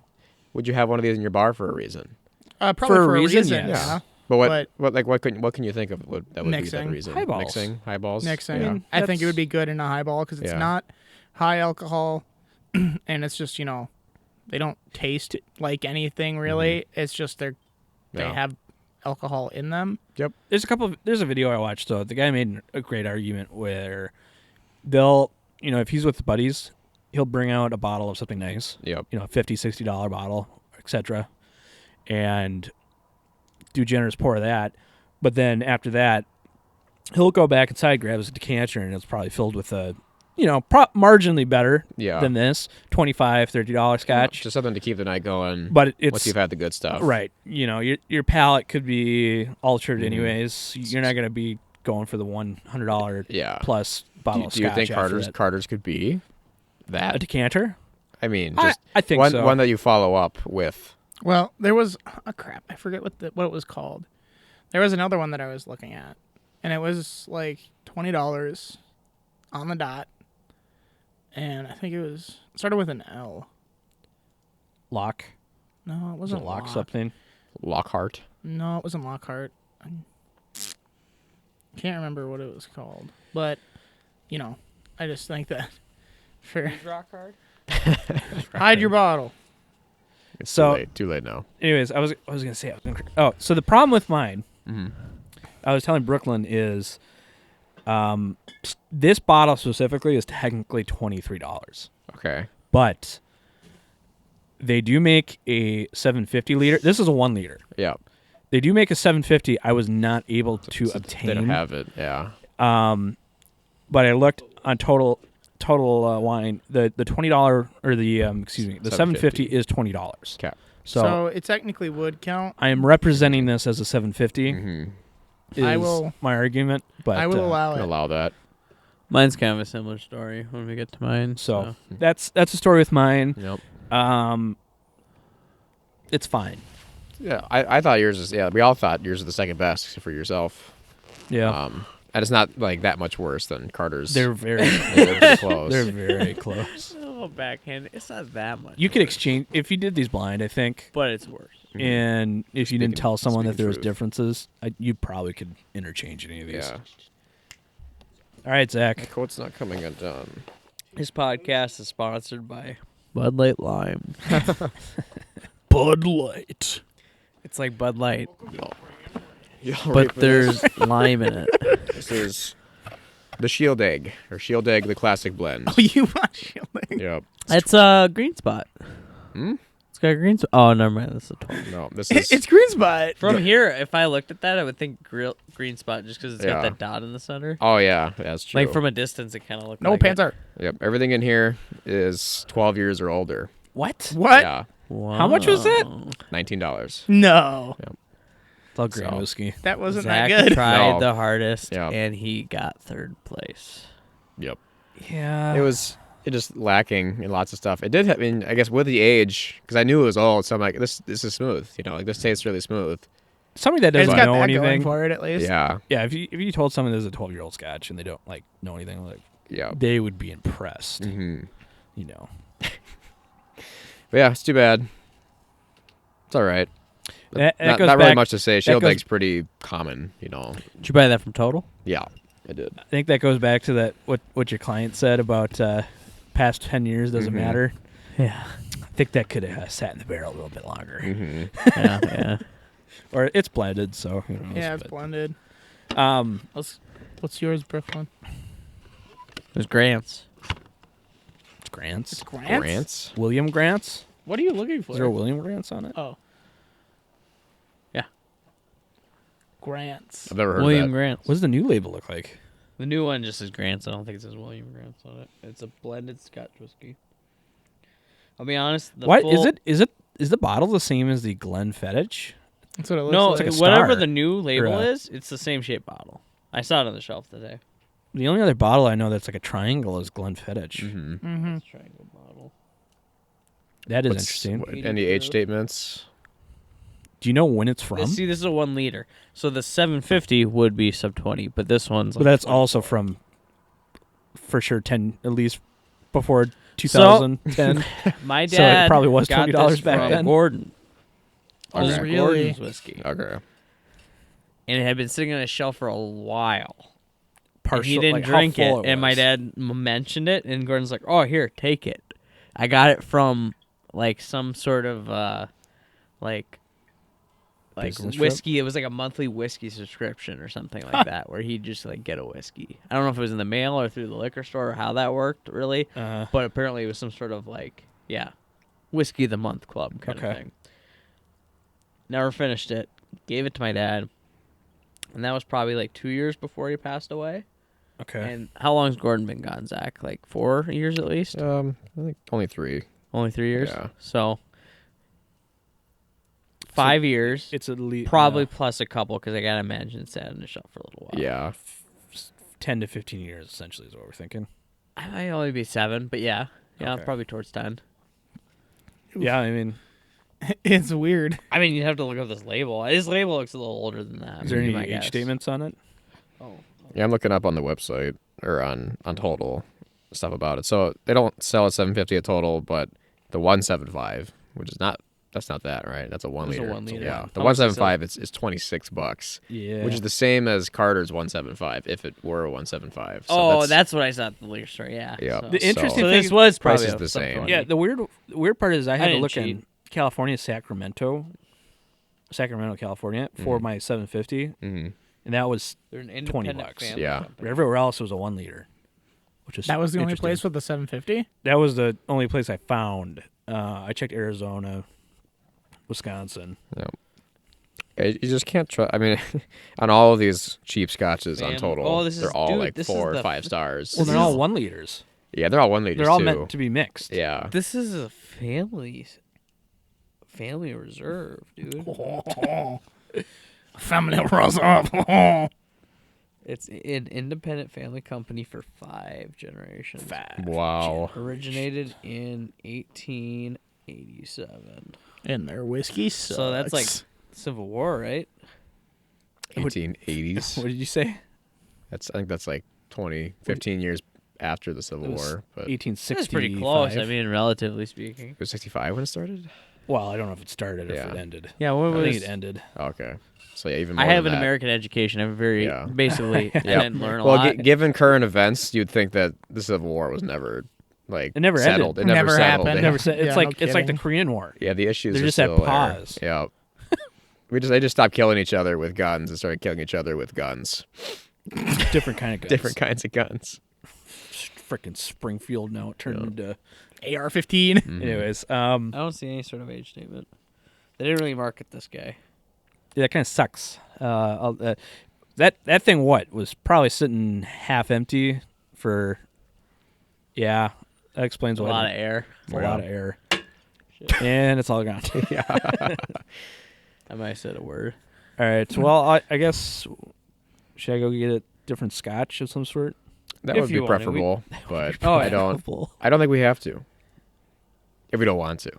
Speaker 1: would you have one of these in your bar for a reason?
Speaker 2: Probably
Speaker 3: For a
Speaker 2: for a
Speaker 3: reason,
Speaker 2: reason.
Speaker 3: yes.
Speaker 2: Yeah.
Speaker 1: But what can you think of that would be that
Speaker 2: Mixing.
Speaker 1: reason?
Speaker 3: Highballs.
Speaker 1: Mixing highballs.
Speaker 2: Mixing.
Speaker 1: Yeah.
Speaker 2: I think it would be good in a highball because it's
Speaker 1: Yeah.
Speaker 2: not high alcohol, and it's just they don't taste like anything really. It's just they
Speaker 1: Yeah.
Speaker 2: have alcohol in them.
Speaker 3: There's a video I watched though. The guy made a great argument where they'll, if he's with buddies, he'll bring out a bottle of something nice.
Speaker 1: Yep.
Speaker 3: $50, $60 bottle, etc. And do generous pour of that. But then after that, he'll go back inside, grab his decanter, and it's probably filled with a, marginally better
Speaker 1: Yeah.
Speaker 3: than this, $25, $30 Scotch.
Speaker 1: Just something to keep the night going.
Speaker 3: But it's
Speaker 1: once you've had the good stuff.
Speaker 3: right. Your palate could be altered anyways. You're not going to be going for the $100
Speaker 1: Yeah.
Speaker 3: plus bottle of
Speaker 1: Do you
Speaker 3: Scotch.
Speaker 1: think
Speaker 3: after that.
Speaker 1: Carter's could be
Speaker 3: A
Speaker 1: that?
Speaker 3: decanter?
Speaker 1: I mean,
Speaker 3: I-
Speaker 1: just
Speaker 3: I think
Speaker 1: one
Speaker 3: so.
Speaker 1: one that you follow up with.
Speaker 2: Well, there was crap. I forget what it was called. There was another one that I was looking at, and it was like $20 on the dot, and I think it started with an L.
Speaker 3: Lock.
Speaker 2: No, it
Speaker 3: Was
Speaker 2: wasn't
Speaker 3: it lock
Speaker 2: Lock.
Speaker 3: something?
Speaker 1: Lockhart.
Speaker 2: No, it wasn't Lockhart. I can't remember what it was called, but I just think that for
Speaker 4: Rock hard.
Speaker 2: hide your bottle.
Speaker 1: It's
Speaker 3: So-
Speaker 1: too late now.
Speaker 3: Anyways, I was gonna say. So the problem with mine,
Speaker 1: Mm-hmm.
Speaker 3: I was telling Brooklyn is, this bottle specifically is technically $23,
Speaker 1: Okay.
Speaker 3: but they do make a 750 liter. This is a 1 liter.
Speaker 1: Yeah.
Speaker 3: They do make a 750. I was not able to obtain.
Speaker 1: They don't have it. Yeah.
Speaker 3: But I looked on total wine. The $20 or the the 750 is $20.
Speaker 1: Okay.
Speaker 2: So it technically would count.
Speaker 3: I am representing this as a 750.
Speaker 1: Mm-hmm.
Speaker 2: I will-
Speaker 3: my argument, but
Speaker 2: I will allow
Speaker 1: Can
Speaker 2: it.
Speaker 1: allow that.
Speaker 4: Mine's kind of a similar story when we get to mine.
Speaker 3: So that's a story with mine.
Speaker 1: Yep.
Speaker 3: It's fine.
Speaker 1: Yeah. I thought yours is. Yeah. We all thought yours is the second best for yourself.
Speaker 3: Yeah,
Speaker 1: And it's not like that much worse than Carter's.
Speaker 3: they're very
Speaker 1: They're pretty close.
Speaker 3: they're very close.
Speaker 4: oh, backhand. It's not that much.
Speaker 3: You could exchange if you did these blind, I think,
Speaker 4: but it's worse.
Speaker 1: Mhm.
Speaker 3: and if you didn't
Speaker 1: Speaking-
Speaker 3: tell someone that
Speaker 1: speaking
Speaker 3: there was
Speaker 1: truth.
Speaker 3: differences, you probably could interchange any of these.
Speaker 1: Yeah.
Speaker 3: All right, Zach.
Speaker 1: My quote's not coming undone.
Speaker 4: This podcast is sponsored by Bud Light Lime.
Speaker 3: Bud Light.
Speaker 4: It's like Bud Light,
Speaker 1: Yeah,
Speaker 4: but there's lime in it.
Speaker 1: This is the Shield Egg, or Shield Egg, the classic blend.
Speaker 2: Oh, you want shielding?
Speaker 1: Yep.
Speaker 4: It's a green spot.
Speaker 1: Hmm?
Speaker 4: It's got a green spot. Oh, never mind. That's a 12.
Speaker 1: No, this is.
Speaker 2: It's green spot.
Speaker 4: From here, if I looked at that, I would think green spot just because it's got
Speaker 1: Yeah.
Speaker 4: that dot in the center.
Speaker 1: Oh yeah, that's true.
Speaker 4: Like from a distance, it kind of looked
Speaker 2: No
Speaker 4: like
Speaker 2: pants
Speaker 4: it.
Speaker 2: are.
Speaker 1: Yep. Everything in here is 12 years or older.
Speaker 3: What?
Speaker 2: What?
Speaker 1: Yeah.
Speaker 3: How much was it?
Speaker 1: $19.
Speaker 2: No,
Speaker 3: It's all green
Speaker 1: So-
Speaker 3: whiskey.
Speaker 2: that wasn't
Speaker 4: Zach
Speaker 2: that good.
Speaker 4: tried
Speaker 1: No.
Speaker 4: the hardest,
Speaker 1: Yeah.
Speaker 4: and he got third place.
Speaker 1: Yep.
Speaker 3: Yeah.
Speaker 1: It was just lacking in lots of stuff. It did. I mean, I guess with the age, because I knew it was old, so I'm like, this is smooth. Like this tastes really smooth.
Speaker 3: Somebody that
Speaker 2: It's
Speaker 3: doesn't
Speaker 2: got
Speaker 3: know
Speaker 2: that going
Speaker 3: anything.
Speaker 2: for it at least.
Speaker 1: Yeah.
Speaker 3: Yeah, if you told someone there's a 12-year-old Scotch and they don't like know anything, like
Speaker 1: Yeah.
Speaker 3: they would be impressed.
Speaker 1: Mm-hmm. But yeah, it's too bad. It's all right.
Speaker 3: That
Speaker 1: not
Speaker 3: goes
Speaker 1: not really
Speaker 3: back-
Speaker 1: much to say. Shield
Speaker 3: goes-
Speaker 1: Lake's pretty common.
Speaker 4: Did you buy that from Total?
Speaker 1: Yeah, I did.
Speaker 3: I think that goes back to that what your client said about past 10 years doesn't
Speaker 1: Mhm.
Speaker 3: matter.
Speaker 4: Yeah.
Speaker 3: I think that could have sat in the barrel a little bit longer.
Speaker 1: Mm-hmm.
Speaker 4: Yeah.
Speaker 3: Or it's blended, so who knows,
Speaker 2: Yeah, it's
Speaker 3: but-
Speaker 2: blended.
Speaker 3: Um,
Speaker 2: What's yours, Brooklyn?
Speaker 4: It was Grant's.
Speaker 3: it's Grant's.
Speaker 1: Grants?
Speaker 3: William Grant's.
Speaker 2: What are you looking for?
Speaker 3: Is there a William Grant's on it?
Speaker 2: Oh.
Speaker 4: Yeah.
Speaker 2: Grants.
Speaker 1: I've never heard
Speaker 4: William
Speaker 1: of that.
Speaker 4: Grant's.
Speaker 3: What does the new label look like?
Speaker 4: The new one just says Grant's. I don't think it says William Grant's on it. It's a blended Scotch whiskey. I'll be honest.
Speaker 3: What is it? Is the bottle the same as the Glenfiddich?
Speaker 2: That's what it looks
Speaker 4: No,
Speaker 2: like.
Speaker 3: like a
Speaker 4: whatever
Speaker 3: star.
Speaker 4: the new label
Speaker 3: Or a-
Speaker 4: is, it's the same shape bottle. I saw it on the shelf today.
Speaker 3: The only other bottle I know that's like a triangle is Glenfiddich.
Speaker 1: Mm-hmm.
Speaker 2: Mm-hmm.
Speaker 4: It's a triangle bottle.
Speaker 3: That is interesting.
Speaker 1: Any age statements?
Speaker 3: Do you know when it's from?
Speaker 4: See, this is a 1 liter. So the 750 would be sub 20, but this one's
Speaker 3: But
Speaker 4: like
Speaker 3: that's
Speaker 4: 24.
Speaker 3: also from, for sure, 10 at least before 2010.
Speaker 4: My
Speaker 3: So it
Speaker 4: dad
Speaker 3: probably was
Speaker 4: got
Speaker 3: $20
Speaker 4: this
Speaker 3: back
Speaker 4: from
Speaker 3: then.
Speaker 4: Gordon.
Speaker 2: Oh,
Speaker 4: This is
Speaker 2: really?
Speaker 4: Gordon's whiskey.
Speaker 1: Okay.
Speaker 4: And it had been sitting on a shelf for a while. And
Speaker 3: Partial,
Speaker 4: he didn't
Speaker 3: like, how
Speaker 4: drink
Speaker 3: full
Speaker 4: it, and my
Speaker 3: was.
Speaker 4: dad mentioned it, and Gordon's like, "Oh, here, take it." I got it from like some sort of like
Speaker 3: Business trip?
Speaker 4: whiskey. It was like a monthly whiskey subscription or something like that, where he'd just like get a whiskey. I don't know if it was in the mail or through the liquor store or how that worked really, but apparently it was some sort of like whiskey of the month club kind of
Speaker 3: Okay.
Speaker 4: thing. Never finished it. Gave it to my dad, and that was probably like 2 years before he passed away.
Speaker 3: Okay.
Speaker 4: And how long's Gordon been gone, Zach? Like 4 years at least?
Speaker 1: I think only 3.
Speaker 4: Only 3 years?
Speaker 1: Yeah.
Speaker 4: So 5 years,
Speaker 3: It's at least
Speaker 4: probably plus a couple, because I got to imagine it sat on the shelf for a little while.
Speaker 1: Yeah.
Speaker 3: 10 to 15 years, essentially, is what we're thinking.
Speaker 4: I might only be 7, but yeah. Yeah,
Speaker 3: Okay.
Speaker 4: probably towards 10.
Speaker 3: Yeah, I mean,
Speaker 2: It's weird.
Speaker 4: I mean, you'd have to look up this label. This label looks a little older than that.
Speaker 3: is there
Speaker 4: would be
Speaker 3: any
Speaker 4: my
Speaker 3: age
Speaker 4: guess.
Speaker 3: statements on it?
Speaker 4: Oh.
Speaker 1: Yeah, I'm looking up on the website or on Total stuff about it. So they don't sell at 750 a Total, but the 175, which is that's not that, right? That's a 1
Speaker 4: It's a
Speaker 1: liter.
Speaker 4: 1 liter.
Speaker 1: Yeah. The
Speaker 4: How much does it
Speaker 1: 175 is $26,
Speaker 3: Yeah.
Speaker 1: which is the same as Carter's 175 if it were a 175. So
Speaker 4: Oh, that's what I saw at the liquor store. Yeah.
Speaker 1: Yeah.
Speaker 4: So,
Speaker 3: The interesting
Speaker 4: so
Speaker 3: thing
Speaker 4: this was
Speaker 1: price
Speaker 4: probably
Speaker 1: is the
Speaker 4: sub
Speaker 1: same.
Speaker 4: 20.
Speaker 3: Yeah, the weird part is I had to
Speaker 4: didn't
Speaker 3: look
Speaker 4: cheat.
Speaker 3: in California, Sacramento, California, for my 750,
Speaker 1: Mm-hmm.
Speaker 3: and that was
Speaker 4: They're an independent
Speaker 3: $20.
Speaker 4: family
Speaker 1: Yeah.
Speaker 4: company.
Speaker 3: everywhere else was a 1 liter, which is
Speaker 2: That was the only
Speaker 3: interesting.
Speaker 2: place with the 750.
Speaker 3: That was the only place I found. I checked Arizona, Wisconsin.
Speaker 1: You just can't trust. I mean, on all of these cheap scotches on
Speaker 4: Fam-
Speaker 1: Total,
Speaker 4: oh, this
Speaker 1: they're
Speaker 4: is-
Speaker 1: all
Speaker 4: dude,
Speaker 1: like
Speaker 4: this is
Speaker 1: 4 or
Speaker 4: the-
Speaker 1: 5 stars.
Speaker 3: Well, they're all 1 liters.
Speaker 1: Yeah, they're all 1 liters
Speaker 3: They're all
Speaker 1: too.
Speaker 3: meant to be mixed.
Speaker 1: Yeah.
Speaker 4: This is a family reserve, dude.
Speaker 2: Family rolls up.
Speaker 4: It's an independent family company for 5 generations.
Speaker 1: Wow.
Speaker 4: Originated in 1887.
Speaker 2: And their whiskey sucks.
Speaker 4: So that's like Civil War, right?
Speaker 1: 1880s.
Speaker 3: What did you say?
Speaker 1: I think that's like 15 years after the Civil
Speaker 3: It was
Speaker 1: War. But
Speaker 3: 1865.
Speaker 4: That's pretty close. I mean, relatively speaking.
Speaker 1: it was 65 when it started?
Speaker 3: well, I don't know if it started or
Speaker 1: Yeah.
Speaker 3: if it ended.
Speaker 4: Yeah, what
Speaker 3: I think
Speaker 4: was?
Speaker 3: it ended.
Speaker 1: Oh, okay. So yeah, even more
Speaker 4: I have
Speaker 1: than
Speaker 4: an
Speaker 1: that.
Speaker 4: American education. I'm very
Speaker 1: Yeah.
Speaker 4: basically I
Speaker 1: Yeah.
Speaker 4: didn't learn a
Speaker 1: Well,
Speaker 4: lot.
Speaker 1: given current events, you'd think that the Civil War was never like
Speaker 3: It never
Speaker 1: settled.
Speaker 3: ended.
Speaker 1: It never
Speaker 2: Never
Speaker 1: settled.
Speaker 2: happened.
Speaker 1: They-
Speaker 3: Never said, it's
Speaker 2: Yeah,
Speaker 3: like
Speaker 2: no
Speaker 3: it's like the
Speaker 2: kidding.
Speaker 3: Korean War.
Speaker 1: Yeah, the issues
Speaker 3: They're
Speaker 1: are
Speaker 3: just at
Speaker 1: still there.
Speaker 3: pause.
Speaker 1: Yeah. They just stopped killing each other with guns and started killing each other with guns.
Speaker 3: Different kind of guns.
Speaker 1: Different kinds of guns.
Speaker 3: Freaking Springfield now it turned into.
Speaker 2: AR-15.
Speaker 1: Mm-hmm.
Speaker 3: Anyways,
Speaker 4: I don't see any sort of age statement. They didn't really market this guy.
Speaker 3: yeah, that kind of sucks. That thing was probably sitting half empty for. Yeah, that explains
Speaker 4: A
Speaker 3: why.
Speaker 4: lot of air.
Speaker 3: a lot of air. And it's all gone.
Speaker 4: I might have said a word.
Speaker 3: All right. So, well, I guess should I go get a different scotch of some sort?
Speaker 1: That
Speaker 4: If
Speaker 1: would be
Speaker 4: you want it,
Speaker 1: preferable, but
Speaker 3: Oh,
Speaker 1: I don't think we have to. If we don't want to.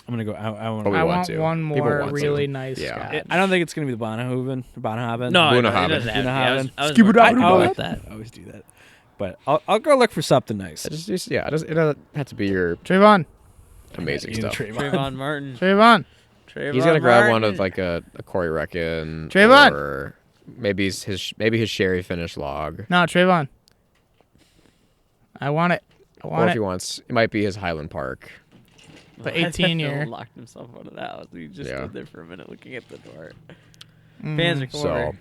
Speaker 3: I'm gonna go. I want.
Speaker 1: But we
Speaker 2: I
Speaker 1: want
Speaker 2: want
Speaker 1: to.
Speaker 2: one
Speaker 1: People
Speaker 2: more
Speaker 1: want to.
Speaker 2: really nice
Speaker 1: Yeah.
Speaker 2: Scotch.
Speaker 3: I don't think it's gonna be the Bonhoven.
Speaker 4: No,
Speaker 1: Boona
Speaker 4: it
Speaker 1: Hobbin.
Speaker 4: doesn't have to be.
Speaker 3: Boona
Speaker 4: I was
Speaker 2: Hobbin.
Speaker 4: more talking
Speaker 2: Skibidi-doo-dah.
Speaker 4: about that.
Speaker 3: I always do that. But I'll go look for something nice.
Speaker 1: It doesn't have to be your
Speaker 2: Trayvon.
Speaker 1: amazing
Speaker 3: You know,
Speaker 1: stuff.
Speaker 4: Trayvon Martin.
Speaker 2: Trayvon.
Speaker 1: He's gonna grab one
Speaker 4: Martin.
Speaker 1: of like a Corey Reckon,
Speaker 2: Trayvon.
Speaker 1: or maybe his sherry finish log,
Speaker 2: No, Trayvon. I want it. I
Speaker 1: or
Speaker 2: want
Speaker 1: if he
Speaker 2: it.
Speaker 1: wants, it might be his Highland Park.
Speaker 2: The 18 year.
Speaker 4: Locked himself out of the house. He just
Speaker 1: Yeah.
Speaker 4: stood there for a minute looking at the door. Fans are
Speaker 1: So
Speaker 4: over.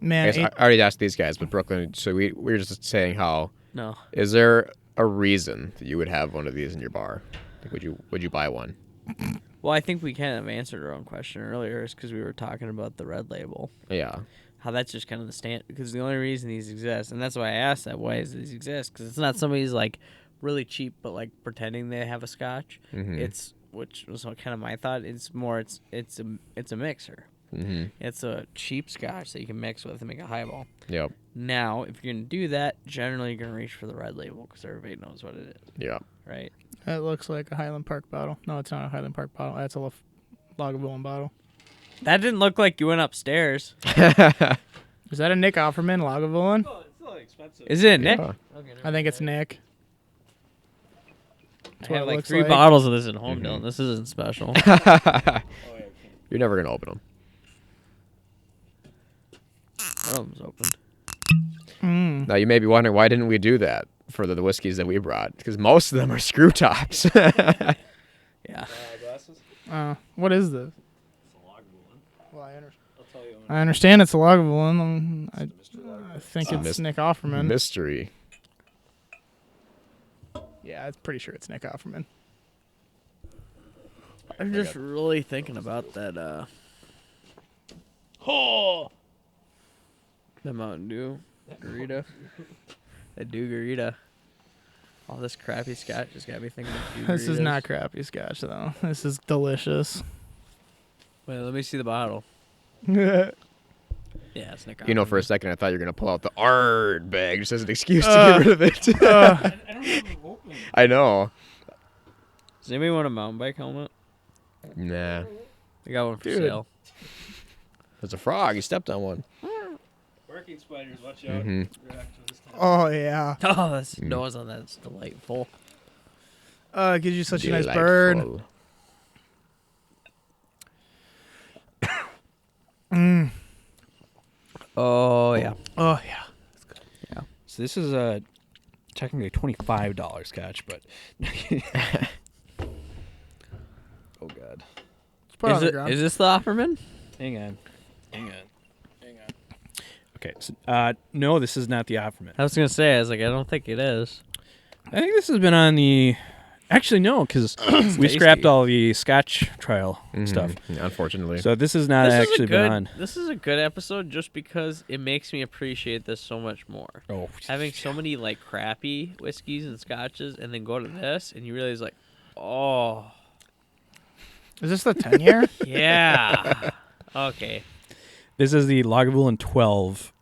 Speaker 2: Man,
Speaker 1: I guess I already asked these guys, but Brooklyn. So we were just saying how
Speaker 4: No.
Speaker 1: is there a reason that you would have one of these in your bar? Like, would you buy one?
Speaker 4: Well, I think we kind of answered our own question earlier, is because we were talking about the red label.
Speaker 1: Yeah.
Speaker 4: How that's just kind of the stand, because the only reason these exist, and that's why I asked that, why does these exist? Because it's not somebody's like really cheap, but like pretending they have a Scotch.
Speaker 1: Mhm.
Speaker 4: It's, which was kind of my thought. It's more, it's a mixer.
Speaker 1: Mm-hmm.
Speaker 4: It's a cheap Scotch that you can mix with and make a highball.
Speaker 1: Yep.
Speaker 4: Now, if you're gonna do that, generally you're gonna reach for the red label because everybody knows what it is,
Speaker 1: Yep.
Speaker 4: right?
Speaker 2: it looks like a Highland Park bottle. No, it's not a Highland Park bottle. That's a Lagavulin bottle.
Speaker 4: That didn't look like you went upstairs.
Speaker 2: Is that a Nick Offerman Lagavulin?
Speaker 3: it's not expensive.
Speaker 4: Is it Nick?
Speaker 1: Yeah.
Speaker 2: I think it's Nick.
Speaker 4: I
Speaker 2: what
Speaker 4: have
Speaker 2: it
Speaker 4: like
Speaker 2: looks
Speaker 4: 3
Speaker 2: like.
Speaker 4: bottles of this at home, Dylan. This isn't special.
Speaker 1: You're never gonna open them.
Speaker 4: One of them's open.
Speaker 1: Now you may be wondering, why didn't we do that for the whiskeys that we brought? Because most of them are screw tops.
Speaker 4: Yeah.
Speaker 3: Glasses.
Speaker 2: What is this?
Speaker 3: It's a Lagavulin.
Speaker 2: Well,
Speaker 3: I'll tell you.
Speaker 2: I understand it's a Lagavulin. I think
Speaker 1: It's a
Speaker 2: it's Nick Offerman.
Speaker 1: Mystery.
Speaker 2: Yeah, I'm pretty sure it's Nick Offerman.
Speaker 4: I'm just really thinking about that. The Mountain Dew Garita. That Dew Garita. All this crappy Scotch just got me thinking of Dew
Speaker 2: This is
Speaker 4: Garitas.
Speaker 2: not crappy Scotch though. This is delicious.
Speaker 4: Wait, let me see the bottle.
Speaker 2: Oh,
Speaker 4: Yeah, it's Nick.
Speaker 1: You know, for a
Speaker 4: Offerman.
Speaker 1: second, I thought you were gonna pull out the Ard bag just as an excuse to get rid of it.
Speaker 3: I don't have it open.
Speaker 1: I know.
Speaker 4: Does anybody want a mountain bike helmet?
Speaker 1: Nah.
Speaker 4: I got one for
Speaker 2: Dude.
Speaker 4: sale.
Speaker 1: There's a frog. You stepped on one.
Speaker 3: Working spiders, watch out.
Speaker 1: Mhm.
Speaker 3: They're actually this time.
Speaker 2: Oh yeah.
Speaker 4: Oh, that's nose on that's delightful.
Speaker 2: It gives you such a nice bird.
Speaker 1: Delightful.
Speaker 4: Oh yeah.
Speaker 2: Oh yeah.
Speaker 3: So this is technically a $25 Scotch, but oh god.
Speaker 2: Let's put it on the ground.
Speaker 4: Is this the Offerman?
Speaker 3: Hang on. Okay, so, no, this is not the Offerman.
Speaker 4: I was gonna say, I was like, I don't think it is.
Speaker 3: I think this has been on the. Actually, no, because we scrapped all the Scotch trial stuff.
Speaker 1: Yeah, unfortunately.
Speaker 3: So this has not actually been on.
Speaker 4: This is a good episode just because it makes me appreciate this so much more.
Speaker 3: Oh,
Speaker 4: Having so many like crappy whiskeys and scotches, and then go to this, and you realize like, oh
Speaker 2: Is this the 10 year?
Speaker 4: yeah, okay.
Speaker 3: this is the Lagavulin 12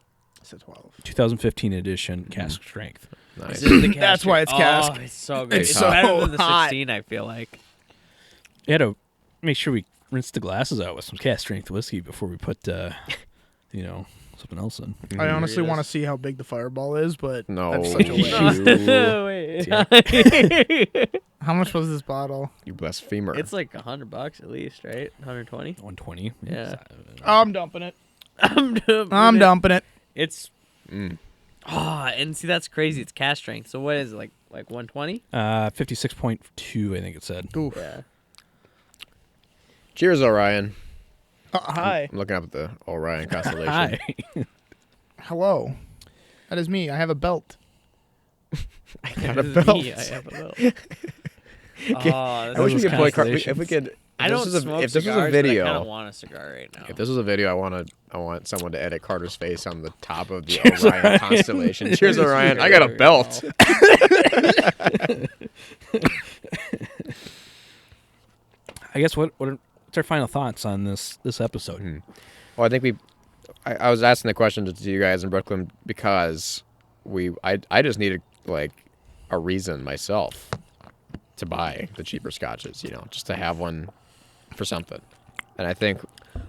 Speaker 2: It's a 12.
Speaker 3: 2015 edition cask strength.
Speaker 1: Nice.
Speaker 4: This is the
Speaker 2: That's why it's cask.
Speaker 4: Oh, it's so good.
Speaker 2: It's
Speaker 4: It's,
Speaker 2: so
Speaker 4: better than the
Speaker 2: hot.
Speaker 4: 16. I feel like.
Speaker 3: We had to make sure we rinse the glasses out with some cask strength whiskey before we put, something else in.
Speaker 2: I honestly
Speaker 4: It
Speaker 2: want to
Speaker 4: is.
Speaker 2: see how big the fireball is, but
Speaker 1: No,
Speaker 2: that's such a waste.
Speaker 4: Wait.
Speaker 2: How much was this bottle?
Speaker 1: you blasphemer.
Speaker 4: It's like $100 at least, right? 120.
Speaker 3: 120.
Speaker 4: Yeah.
Speaker 2: I'm dumping it.
Speaker 4: I'm
Speaker 2: dumping it.
Speaker 4: It's and see that's crazy. It's cask strength. So what is it, like 120?
Speaker 3: 56.2, I think it said.
Speaker 2: Oof.
Speaker 4: Yeah.
Speaker 1: Cheers, Orion.
Speaker 2: Hi.
Speaker 1: I'm looking up at the Orion constellation.
Speaker 3: Hi.
Speaker 2: Hello. That is me. I have a belt.
Speaker 1: I got a
Speaker 4: This is
Speaker 1: belt.
Speaker 4: me. I have a belt.
Speaker 1: I wish we
Speaker 3: Those
Speaker 1: could play cards.
Speaker 3: constellations.
Speaker 1: If we could.
Speaker 4: I don't smoke
Speaker 1: If this was
Speaker 4: cigars,
Speaker 1: a
Speaker 4: but I
Speaker 1: video,
Speaker 4: kind of want a cigar right now.
Speaker 1: if this was a video, I want someone to edit Carter's face on the top of the Orion constellation. Cheers, Orion. I got a belt.
Speaker 3: I guess what's our final thoughts on this episode?
Speaker 1: Well, I think I was asking the question to you guys in Brooklyn because I just needed like a reason myself to buy the cheaper scotches, just to have one for something. And I think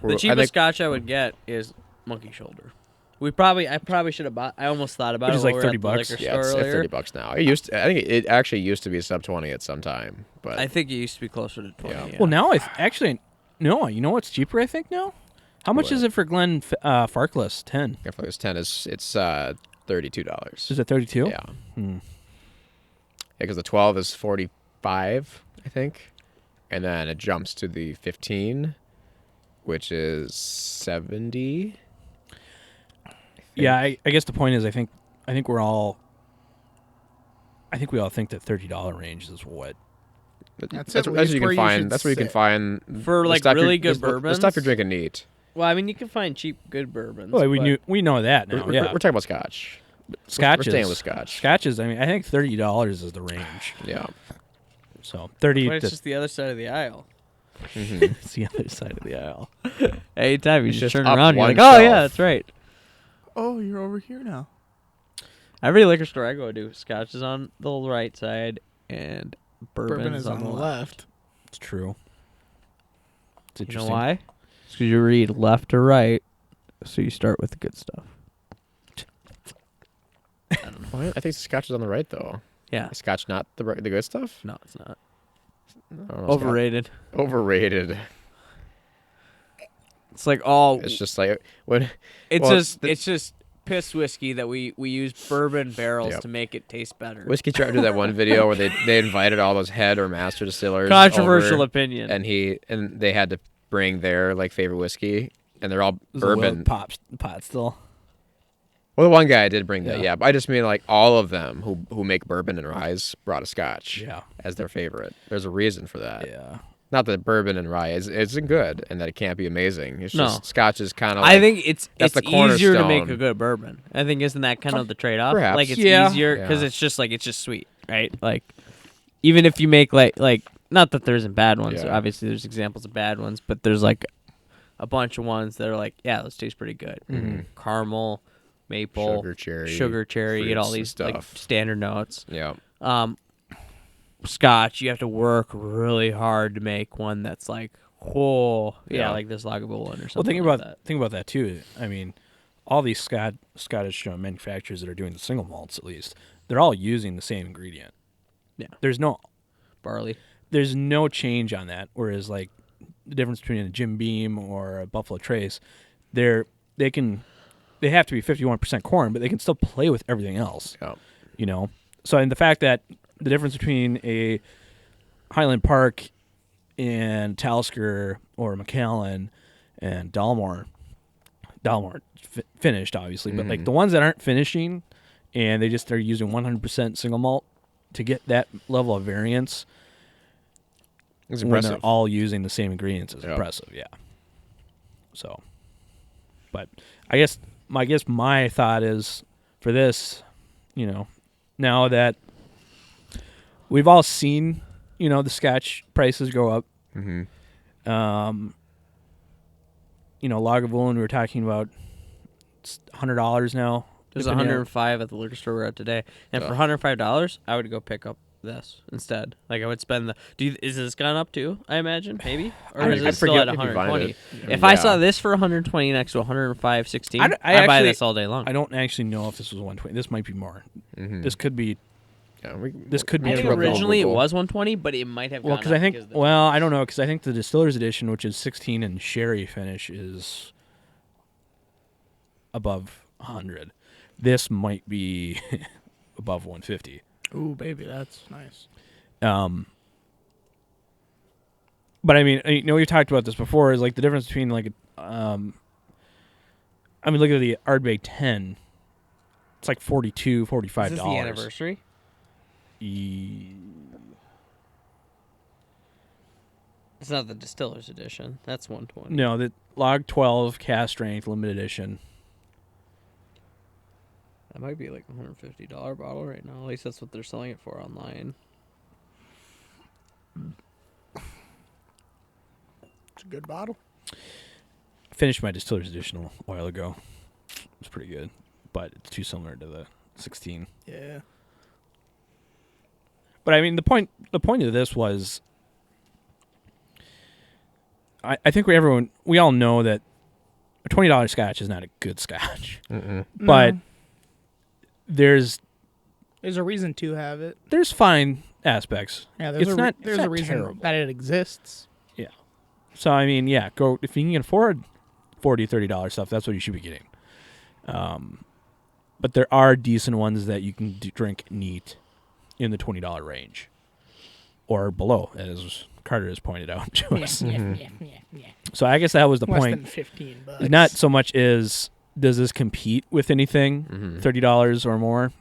Speaker 4: the cheapest scotch I would get is Monkey Shoulder. I probably should have bought. I almost thought about
Speaker 3: Which
Speaker 4: it.
Speaker 3: is like
Speaker 4: while we were
Speaker 3: $30
Speaker 4: at the liquor
Speaker 1: yeah,
Speaker 4: store
Speaker 1: it's
Speaker 4: earlier.
Speaker 1: $30 now. I think it actually used to be sub 20 at some time, but
Speaker 4: I think it used to be closer to 20.
Speaker 1: Yeah.
Speaker 4: Yeah.
Speaker 3: Well, now actually, no. You know what's cheaper? I think now. How much
Speaker 1: What?
Speaker 3: is it for Glen Farkless 10?
Speaker 1: if it was 10, it's $32.
Speaker 3: Is it 32?
Speaker 1: Yeah. Because the 12 is 45, I think, and then it jumps to the 15, which is 70.
Speaker 3: Yeah, I guess the point is, I think we all think that $30 range is what.
Speaker 2: That's
Speaker 1: That's
Speaker 2: at
Speaker 1: what
Speaker 2: least
Speaker 1: you
Speaker 2: where
Speaker 1: can
Speaker 2: you
Speaker 1: find.
Speaker 2: should
Speaker 1: That's where you can
Speaker 2: sit.
Speaker 1: find
Speaker 4: For,
Speaker 1: the
Speaker 4: like,
Speaker 1: stuff
Speaker 4: really
Speaker 1: you're-
Speaker 4: good
Speaker 1: the stuff you're
Speaker 4: bourbons?
Speaker 1: drinking neat.
Speaker 4: Well, I mean, you can find cheap, good bourbons.
Speaker 3: Well,
Speaker 4: but
Speaker 3: we know that now.
Speaker 1: We're talking about Scotch.
Speaker 3: Scotches.
Speaker 1: We're staying with Scotch.
Speaker 3: Scotches. I mean, I think $30 is the range.
Speaker 1: Yeah.
Speaker 3: So 30.
Speaker 4: but it's just the other side of the aisle.
Speaker 3: It's the other side of the aisle.
Speaker 4: Anytime you
Speaker 1: It's
Speaker 4: just
Speaker 1: just
Speaker 4: turn
Speaker 1: up
Speaker 4: around, you're
Speaker 1: one
Speaker 4: like, oh,
Speaker 1: shelf.
Speaker 4: yeah, that's right.
Speaker 2: Oh, you're over here now.
Speaker 4: Every liquor store I go to, Scotch is on the right side and bourbon
Speaker 2: is on the left.
Speaker 3: It's true. It's
Speaker 4: You know
Speaker 3: interesting.
Speaker 4: why? It's because you read left to right, so you start with the good stuff.
Speaker 1: Well, I think Scotch is on the right though.
Speaker 4: Yeah.
Speaker 1: Is Scotch not the good stuff?
Speaker 4: No, it's not.
Speaker 1: I don't know,
Speaker 4: Overrated.
Speaker 1: Scotch- Overrated.
Speaker 4: It's like all.
Speaker 1: It's just like when
Speaker 4: It's
Speaker 1: well,
Speaker 4: just piss whiskey that we use bourbon barrels
Speaker 1: Yep.
Speaker 4: to make it taste better.
Speaker 1: Whiskey tried to do that one video where they invited all those head or master distillers.
Speaker 4: Controversial
Speaker 1: over,
Speaker 4: opinion.
Speaker 1: and they had to bring their like favorite whiskey, and they're all
Speaker 3: There's a little
Speaker 1: bourbon.
Speaker 3: pot still.
Speaker 1: Well, the one guy did bring that,
Speaker 3: Yeah.
Speaker 1: yeah. But I just mean like all of them who make bourbon and rye brought a Scotch
Speaker 3: Yeah.
Speaker 1: as their favorite. There's a reason for that.
Speaker 3: Yeah.
Speaker 1: Not that bourbon and rye isn't good and that it can't be amazing. It's
Speaker 4: No.
Speaker 1: just Scotch is kind of.
Speaker 4: I think it's
Speaker 1: that's the
Speaker 4: easier to make
Speaker 1: cornerstone.
Speaker 4: a good bourbon. I think isn't that kind of the trade off?
Speaker 1: Perhaps.
Speaker 4: Like it's
Speaker 3: Yeah.
Speaker 4: easier because
Speaker 1: Yeah.
Speaker 4: it's just sweet, right? Like even if you make like not that there isn't bad ones.
Speaker 1: Yeah.
Speaker 4: Obviously, there's examples of bad ones, but there's like a bunch of ones that are like, yeah, this tastes pretty good.
Speaker 1: Mhm.
Speaker 4: Caramel, maple,
Speaker 1: sugar cherry,
Speaker 4: You get all
Speaker 1: fruits and
Speaker 4: these like
Speaker 1: stuff.
Speaker 4: standard notes.
Speaker 1: Yeah.
Speaker 4: Scotch, you have to work really hard to make one that's like, whoa,
Speaker 1: Yeah.
Speaker 4: like this Lagavulin or something.
Speaker 3: Well,
Speaker 4: like
Speaker 3: think about that too. I mean, all these Scottish manufacturers that are doing the single malts, at least, they're all using the same ingredient.
Speaker 4: Yeah.
Speaker 3: There's no
Speaker 4: barley.
Speaker 3: change on that. Whereas like the difference between a Jim Beam or a Buffalo Trace, they have to be 51% corn, but they can still play with everything else.
Speaker 1: Yeah.
Speaker 3: So and the fact that the difference between a Highland Park and Talisker or Macallan and Dalmore finished obviously, but like the ones that aren't finishing and they're using 100% single malt to get that level of variance
Speaker 1: It's
Speaker 3: when
Speaker 1: impressive.
Speaker 3: they're all using the same ingredients is
Speaker 1: Yeah.
Speaker 3: impressive. Yeah. So, but I guess my thought is for this, now that we've all seen, the Scotch prices go up.
Speaker 1: Mm-hmm.
Speaker 3: Lagavulin, we were talking about, it's $100 now.
Speaker 4: There's
Speaker 3: depending on-
Speaker 4: 105 at the liquor store we're at today, and for
Speaker 1: Ugh.
Speaker 4: $105, I would go pick up this instead. Like I would spend the. Is this gone up too? I imagine maybe, or is
Speaker 1: I
Speaker 4: it still
Speaker 1: forget
Speaker 4: at
Speaker 1: if you find
Speaker 4: 120?
Speaker 1: it.
Speaker 4: If I
Speaker 1: Yeah.
Speaker 4: saw this for 120 next to 105.16,
Speaker 3: I
Speaker 4: I'd buy
Speaker 3: actually-
Speaker 4: this all day long.
Speaker 3: I don't actually know if this was 120. This might be more.
Speaker 1: Mhm.
Speaker 3: This could be.
Speaker 1: Yeah,
Speaker 3: This could be
Speaker 4: I think
Speaker 3: true.
Speaker 4: originally it was 120, but it might have.
Speaker 3: Well,
Speaker 4: gone
Speaker 3: because I
Speaker 4: up
Speaker 3: think.
Speaker 4: because the-
Speaker 3: Well, I don't know because I think the Distiller's Edition, which is 16 and sherry finish, is above 100. This might be above 150.
Speaker 2: Ooh, baby, that's nice.
Speaker 3: But I mean, we talked about this before. Is like the difference between like, look at the Ardbeg 10. It's like $42, $45.
Speaker 4: Is this the anniversary? It's not the Distiller's Edition. That's 120.
Speaker 3: No, the Log 12 cast strength limited edition.
Speaker 4: That might be like a $150 bottle right now. At least that's what they're selling it for online.
Speaker 2: It's a good bottle.
Speaker 3: Finished my Distiller's Edition a while ago. It's pretty good, but it's too similar to the 16.
Speaker 2: Yeah.
Speaker 3: But I mean, the point of this was, I think we all know that a $20 Scotch is not a good Scotch, but there's
Speaker 2: a reason to have it.
Speaker 3: there's fine aspects.
Speaker 2: Yeah, there's
Speaker 3: not
Speaker 2: a reason
Speaker 3: terrible.
Speaker 2: that it exists.
Speaker 3: Yeah. So I mean, yeah, go if you can afford $40, $30 stuff. That's what you should be getting. But there are decent ones that you can drink neat in the $20 range or below, as Carter has pointed out to us.
Speaker 2: Yeah.
Speaker 3: So I guess that was the
Speaker 2: Less
Speaker 3: point.
Speaker 2: than $15.
Speaker 3: Not so much is does this compete with anything, $30 or more,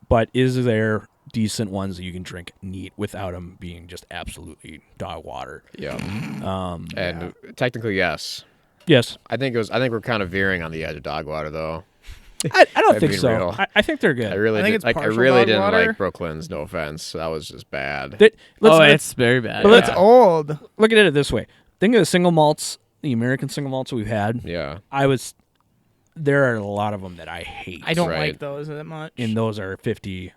Speaker 3: but is there decent ones that you can drink neat without them being just absolutely dog water?
Speaker 1: Yeah. And technically, yes.
Speaker 3: Yes.
Speaker 1: I think we're kind of veering on the edge of dog water, though.
Speaker 3: I don't
Speaker 1: I'm
Speaker 3: think
Speaker 1: being
Speaker 3: so.
Speaker 1: real.
Speaker 3: I think they're good.
Speaker 1: I really
Speaker 2: think
Speaker 1: did,
Speaker 2: it's
Speaker 1: like. I
Speaker 2: partial
Speaker 1: really
Speaker 2: dog
Speaker 1: didn't
Speaker 2: water.
Speaker 1: like Brooklyn's. No offense, that was just bad.
Speaker 3: Let's
Speaker 4: It's very bad.
Speaker 3: but let's-
Speaker 2: It's old.
Speaker 3: look at it this way. Think of the single malts, the American single malts that we've had.
Speaker 1: Yeah.
Speaker 3: There are a lot of them that I hate.
Speaker 2: I don't
Speaker 1: Right.
Speaker 2: like those that much.
Speaker 3: And those are $50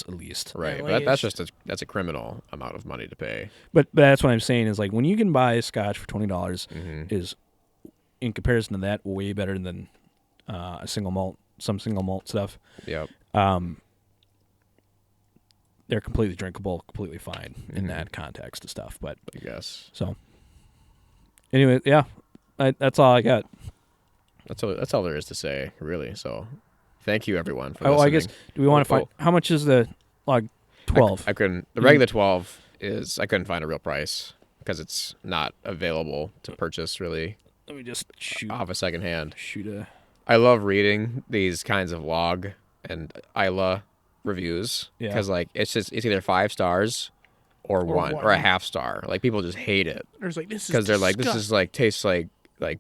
Speaker 3: at least.
Speaker 1: Right.
Speaker 2: At
Speaker 1: But that's
Speaker 2: least.
Speaker 1: just that's a criminal amount of money to pay.
Speaker 3: But that's what I'm saying is like when you can buy Scotch for $20 is in comparison to that way better than a single malt, some single malt stuff.
Speaker 1: Yep.
Speaker 3: They're completely drinkable, completely fine in that context of stuff. But
Speaker 1: I guess
Speaker 3: so anyway, yeah, that's all I got.
Speaker 1: that's all there is to say, really. So, thank you everyone for
Speaker 3: Oh,
Speaker 1: listening.
Speaker 3: I guess do we want to find how much is the 12?
Speaker 1: I couldn't. The regular 12 is. I couldn't find a real price because it's not available to purchase really
Speaker 3: Let me just shoot
Speaker 1: off a second hand.
Speaker 3: a.
Speaker 1: I love reading these kinds of log and Isla reviews because like it's either 5 stars or one or a half star. Like people just hate it
Speaker 2: There's like this is
Speaker 1: because they're like this is
Speaker 2: disgusting.
Speaker 1: like tastes like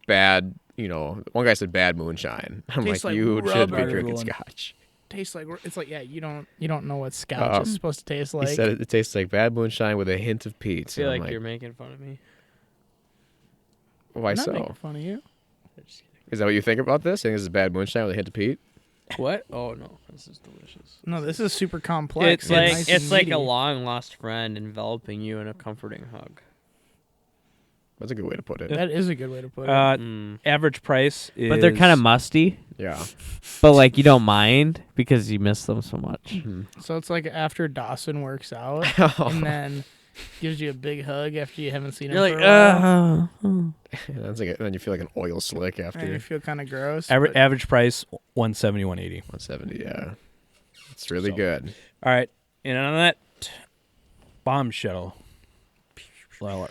Speaker 1: bad. You know, one guy said bad moonshine. I'm
Speaker 2: Tastes
Speaker 1: like
Speaker 2: like
Speaker 1: you should be
Speaker 2: rubber.
Speaker 1: drinking
Speaker 3: Everyone.
Speaker 1: Scotch.
Speaker 2: Tastes like it's like you don't know what Scotch is supposed to taste like.
Speaker 1: He said it tastes like bad moonshine with a hint of peat.
Speaker 4: I feel
Speaker 1: And I'm
Speaker 4: like you're making fun of me.
Speaker 1: why
Speaker 2: I'm not
Speaker 1: so?
Speaker 2: making fun of you.
Speaker 1: Is that what you think about this? Think this is bad moonshine with a hint of peat?
Speaker 4: What? Oh no, this is delicious.
Speaker 2: No, this is super complex.
Speaker 4: It's
Speaker 2: and
Speaker 4: like
Speaker 2: nice and
Speaker 4: it's like a
Speaker 2: meaty.
Speaker 4: long lost friend enveloping you in a comforting hug.
Speaker 1: That's a good way to put it.
Speaker 2: That is a good way to put it.
Speaker 3: Average price is
Speaker 4: But they're kind of musty.
Speaker 1: Yeah.
Speaker 4: But like you don't mind because you miss them so much.
Speaker 2: So it's like after Dawson works out and then gives you a big hug after you haven't seen him
Speaker 4: You're
Speaker 2: for
Speaker 4: like,
Speaker 2: a while.
Speaker 1: That's like then you feel like an oil slick after
Speaker 2: And you feel kind of gross.
Speaker 3: average,
Speaker 2: but
Speaker 3: average price 170, 180.
Speaker 1: 170. Yeah, it's really
Speaker 3: So-
Speaker 1: good.
Speaker 3: All right, and on that bombshell,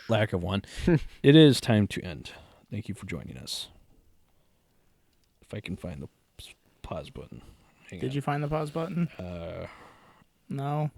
Speaker 3: lack of one, it is time to end. Thank you for joining us. If I can find the pause button. Hang
Speaker 2: Did
Speaker 3: on.
Speaker 2: you find the pause button? No.